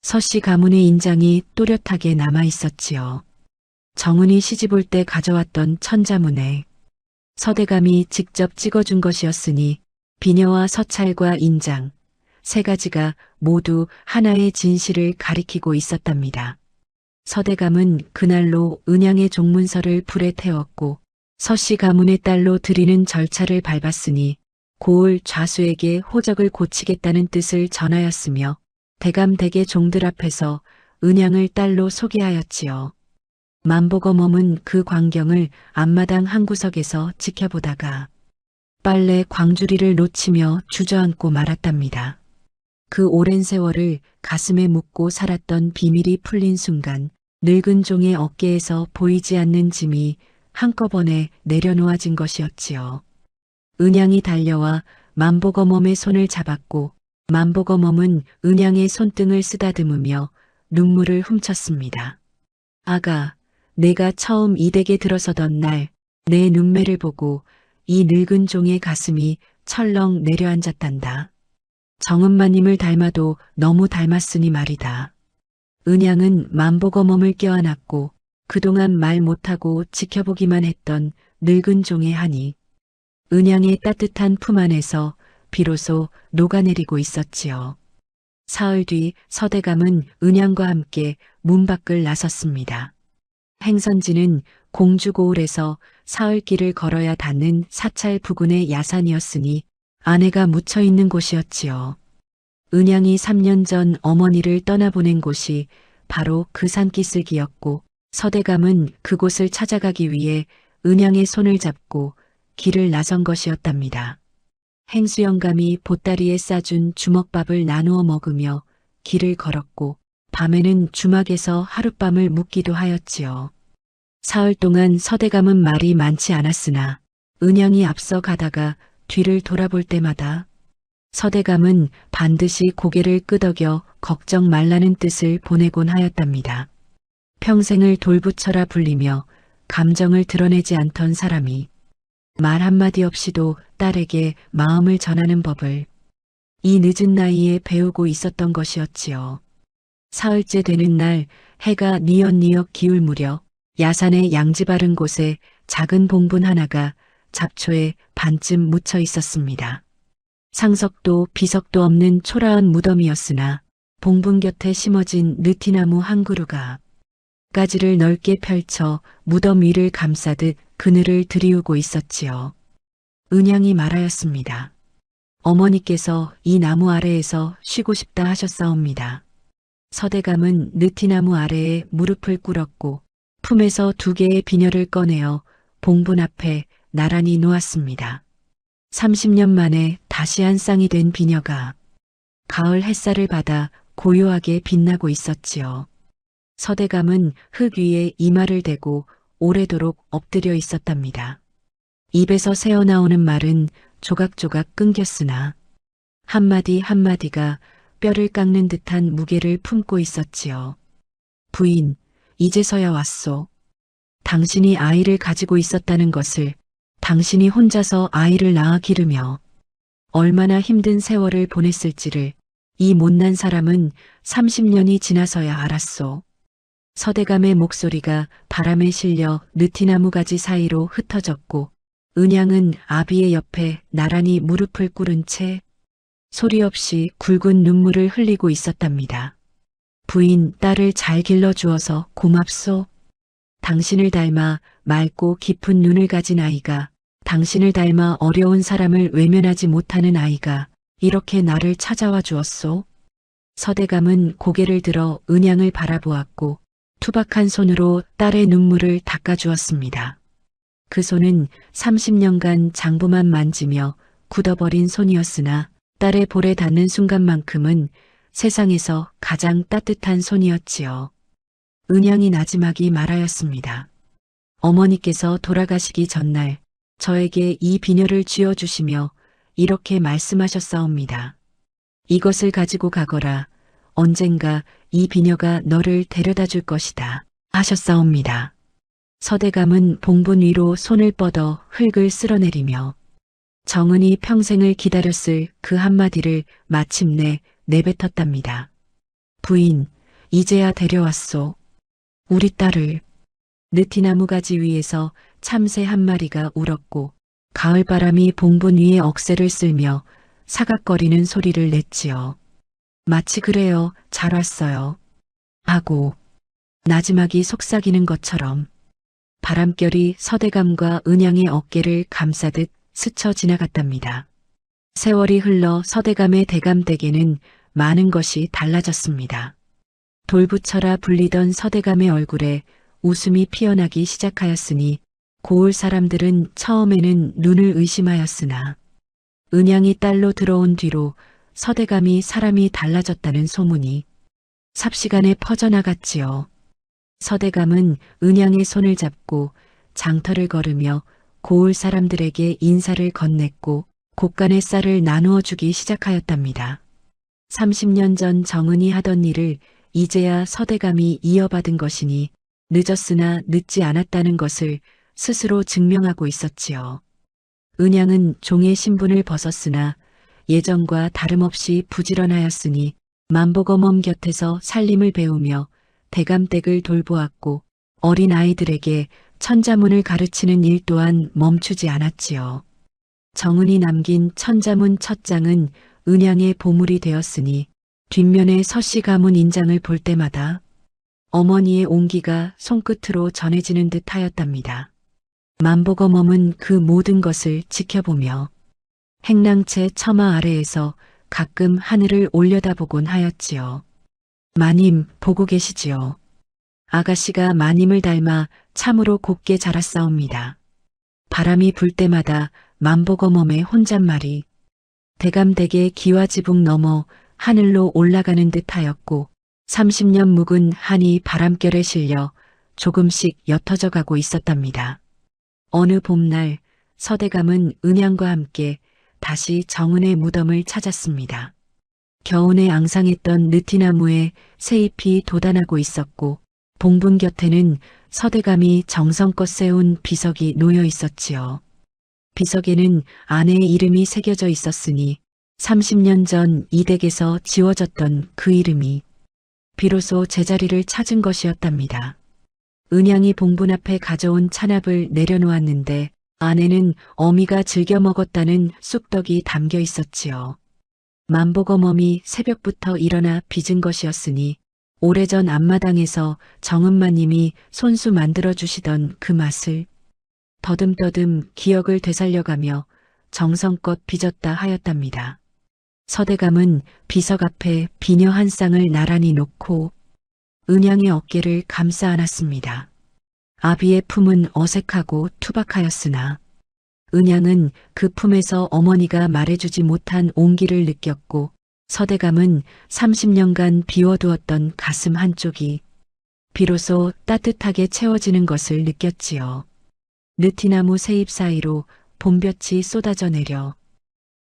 서씨 가문의 인장이 또렷하게 남아 있었지요. 정은이 시집올 때 가져왔던 천자문에 서대감이 직접 찍어준 것이었으니 비녀와 서찰과 인장 세 가지가 모두 하나의 진실을 가리키고 있었답니다. 서대감은 그날로 은양의 종문서를 불에 태웠고 서씨 가문의 딸로 들이는 절차를 밟았으니 고을 좌수에게 호적을 고치겠다는 뜻을 전하였으며 대감댁의 종들 앞에서 은양을 딸로 소개하였지요. 만보검엄은 그 광경을 앞마당 한 구석에서 지켜보다가 빨래 광주리를 놓치며 주저앉고 말았답니다. 그 오랜 세월을 가슴에 묻고 살았던 비밀이 풀린 순간 늙은 종의 어깨에서 보이지 않는 짐이 한꺼번에 내려놓아진 것이었지요. 은양이 달려와 만보검엄의 손을 잡았고 만보검엄은 은양의 손등을 쓰다듬으며 눈물을 훔쳤습니다. 아가, 내가 처음 이 댁에 들어서던 날 내 눈매를 보고 이 늙은 종의 가슴이 철렁 내려앉았단다. 정은마님을 닮아도 너무 닮았으니 말이다. 은양은 만보검엄을 껴안았고 그동안 말 못하고 지켜보기만 했던 늙은 종의 한이 은양의 따뜻한 품 안에서 비로소 녹아내리고 있었지요. 사흘 뒤 서대감은 은양과 함께 문 밖을 나섰습니다. 행선지는 공주고을에서 사흘길을 걸어야 닿는 사찰 부근의 야산이었으니 아내가 묻혀 있는 곳이었지요. 은양이 3년 전 어머니를 떠나보낸 곳이 바로 그 산기슭이었고 서대감은 그곳을 찾아가기 위해 은양의 손을 잡고 길을 나선 것이었답니다. 행수영감이 보따리에 싸준 주먹밥을 나누어 먹으며 길을 걸었고 밤에는 주막에서 하룻밤을 묵기도 하였지요. 사흘 동안 서대감은 말이 많지 않았으나 은양이 앞서 가다가 뒤를 돌아볼 때마다 서대감은 반드시 고개를 끄덕여 걱정 말라는 뜻을 보내곤 하였답니다. 평생을 돌부처라 불리며 감정을 드러내지 않던 사람이 말 한마디 없이도 딸에게 마음을 전하는 법을 이 늦은 나이에 배우고 있었던 것이었지요. 사흘째 되는 날 해가 뉘엿뉘엿 기울 무렵 야산의 양지 바른 곳에 작은 봉분 하나가 잡초에 반쯤 묻혀 있었습니다. 상석도 비석도 없는 초라한 무덤이었으나 봉분 곁에 심어진 느티나무 한 그루가 가지를 넓게 펼쳐 무덤 위를 감싸듯 그늘을 들이우고 있었지요. 은양이 말하였습니다. 어머니께서 이 나무 아래에서 쉬고 싶다 하셨사옵니다. 서대감은 느티나무 아래에 무릎을 꿇었고 품에서 2개의 비녀를 꺼내어 봉분 앞에 나란히 놓았습니다. 30년 만에 다시 한 쌍이 된 비녀가 가을 햇살을 받아 고요하게 빛나고 있었지요. 서대감은 흙 위에 이마를 대고 오래도록 엎드려 있었답니다. 입에서 새어나오는 말은 조각조각 끊겼으나 한마디 한마디가 뼈를 깎는 듯한 무게를 품고 있었지요. 부인, 이제서야 왔소. 당신이 아이를 가지고 있었다는 것을, 당신이 혼자서 아이를 낳아 기르며 얼마나 힘든 세월을 보냈을지를 이 못난 사람은 30년이 지나서야 알았소. 서대감의 목소리가 바람에 실려 느티나무 가지 사이로 흩어졌고 은양은 아비의 옆에 나란히 무릎을 꿇은 채 소리 없이 굵은 눈물을 흘리고 있었답니다. 부인, 딸을 잘 길러주어서 고맙소. 당신을 닮아 맑고 깊은 눈을 가진 아이가, 당신을 닮아 어려운 사람을 외면하지 못하는 아이가 이렇게 나를 찾아와 주었소. 서대감은 고개를 들어 은양을 바라보았고 투박한 손으로 딸의 눈물을 닦아주었습니다. 그 손은 30년간 장부만 만지며 굳어버린 손이었으나 딸의 볼에 닿는 순간만큼은 세상에서 가장 따뜻한 손이었지요. 은양이 나지막이 말하였습니다. 어머니께서 돌아가시기 전날 저에게 이 비녀를 쥐어주시며 이렇게 말씀하셨사옵니다. 이것을 가지고 가거라. 언젠가 이 비녀가 너를 데려다 줄 것이다. 하셨사옵니다. 서대감은 봉분 위로 손을 뻗어 흙을 쓸어내리며 정은이 평생을 기다렸을 그 한마디를 마침내 내뱉었답니다. 부인, 이제야 데려왔소. 우리 딸을. 느티나무 가지 위에서 참새 한 마리가 울었고 가을바람이 봉분 위에 억새를 쓸며 사각거리는 소리를 냈지요. 마치 그래요, 잘 왔어요. 하고 나지막이 속삭이는 것처럼 바람결이 서대감과 은양의 어깨를 감싸듯 스쳐 지나갔답니다. 세월이 흘러 서대감의 대감댁에는 많은 것이 달라졌습니다. 돌부처라 불리던 서대감의 얼굴에 웃음이 피어나기 시작하였으니 고을 사람들은 처음에는 눈을 의심하였으나 은양이 딸로 들어온 뒤로 서대감이 사람이 달라졌다는 소문이 삽시간에 퍼져나갔지요. 서대감은 은양의 손을 잡고 장터를 걸으며 고을 사람들에게 인사를 건넸고 곡간의 쌀을 나누어 주기 시작하였답니다. 30년 전 정은이 하던 일을 이제야 서대감이 이어받은 것이니 늦었으나 늦지 않았다는 것을 스스로 증명하고 있었지요. 은양은 종의 신분을 벗었으나 예전과 다름없이 부지런하였으니 만복어멈 곁에서 살림을 배우며 대감댁을 돌보았고 어린 아이들에게 천자문을 가르치는 일 또한 멈추지 않았지요. 정은이 남긴 천자문 첫 장은 은양의 보물이 되었으니 뒷면의 서씨 가문 인장을 볼 때마다 어머니의 온기가 손끝으로 전해지는 듯 하였답니다. 만보검엄은 그 모든 것을 지켜보며 행랑채 처마 아래에서 가끔 하늘을 올려다보곤 하였지요. 마님 보고 계시지요. 아가씨가 마님을 닮아 참으로 곱게 자랐사옵니다. 바람이 불 때마다 만보검엄의 혼잣말이 대감되게 기와지붕 넘어 하늘로 올라가는 듯 하였고 30년 묵은 한이 바람결에 실려 조금씩 옅어져 가고 있었답니다. 어느 봄날 서대감은 은양과 함께 다시 정은의 무덤을 찾았습니다. 겨우내 앙상했던 느티나무에 새잎이 돋아나고 있었고 봉분 곁에는 서대감이 정성껏 세운 비석이 놓여 있었지요. 비석에는 아내의 이름이 새겨져 있었으니 30년 전 이 댁에서 지워졌던 그 이름이 비로소 제자리를 찾은 것이었답니다. 은양이 봉분 앞에 가져온 찬압을 내려놓았는데 안에는 어미가 즐겨 먹었다는 쑥떡이 담겨 있었지요. 만보검엄이 새벽부터 일어나 빚은 것이었으니 오래전 앞마당에서 정은마님이 손수 만들어주시던 그 맛을 더듬더듬 기억을 되살려가며 정성껏 빚었다 하였답니다. 서대감은 비석 앞에 비녀 한 쌍을 나란히 놓고 은양의 어깨를 감싸 안았습니다. 아비의 품은 어색하고 투박하였으나 은양은 그 품에서 어머니가 말해주지 못한 온기를 느꼈고 서대감은 30년간 비워두었던 가슴 한쪽이 비로소 따뜻하게 채워지는 것을 느꼈지요. 느티나무 새잎 사이로 봄볕이 쏟아져 내려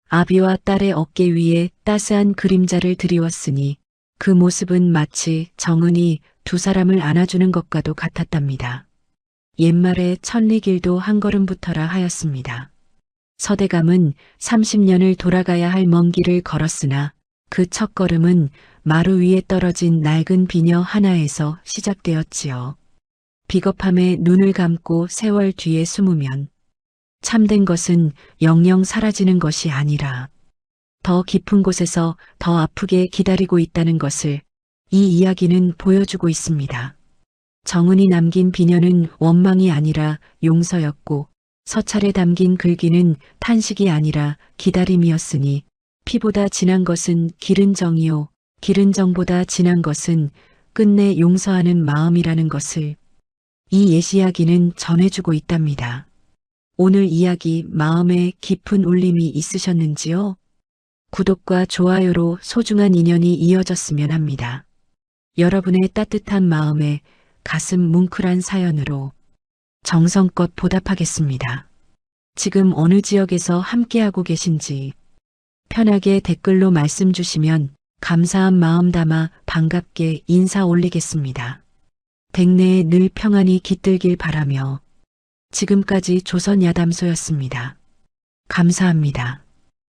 아비와 딸의 어깨 위에 따스한 그림자를 드리웠으니 그 모습은 마치 정은이 두 사람을 안아주는 것과도 같았답니다. 옛말에 천리길도 한 걸음부터라 하였습니다. 서대감은 30년을 돌아가야 할 먼 길을 걸었으나 그 첫 걸음은 마루 위에 떨어진 낡은 비녀 하나에서 시작되었지요. 비겁함에 눈을 감고 세월 뒤에 숨으면 참된 것은 영영 사라지는 것이 아니라 더 깊은 곳에서 더 아프게 기다리고 있다는 것을 이 이야기는 보여주고 있습니다. 정은이 남긴 비녀는 원망이 아니라 용서였고 서찰에 담긴 글귀는 탄식이 아니라 기다림이었으니 피보다 진한 것은 기른 정이요 기른 정보다 진한 것은 끝내 용서하는 마음이라는 것을 이 예시이야기는 전해주고 있답니다. 오늘 이야기 마음에 깊은 울림이 있으셨는지요? 구독과 좋아요로 소중한 인연이 이어졌으면 합니다. 여러분의 따뜻한 마음에 가슴 뭉클한 사연으로 정성껏 보답하겠습니다. 지금 어느 지역에서 함께하고 계신지 편하게 댓글로 말씀 주시면 감사한 마음 담아 반갑게 인사 올리겠습니다. 댁내에 늘 평안이 깃들길 바라며 지금까지 조선야담소였습니다. 감사합니다.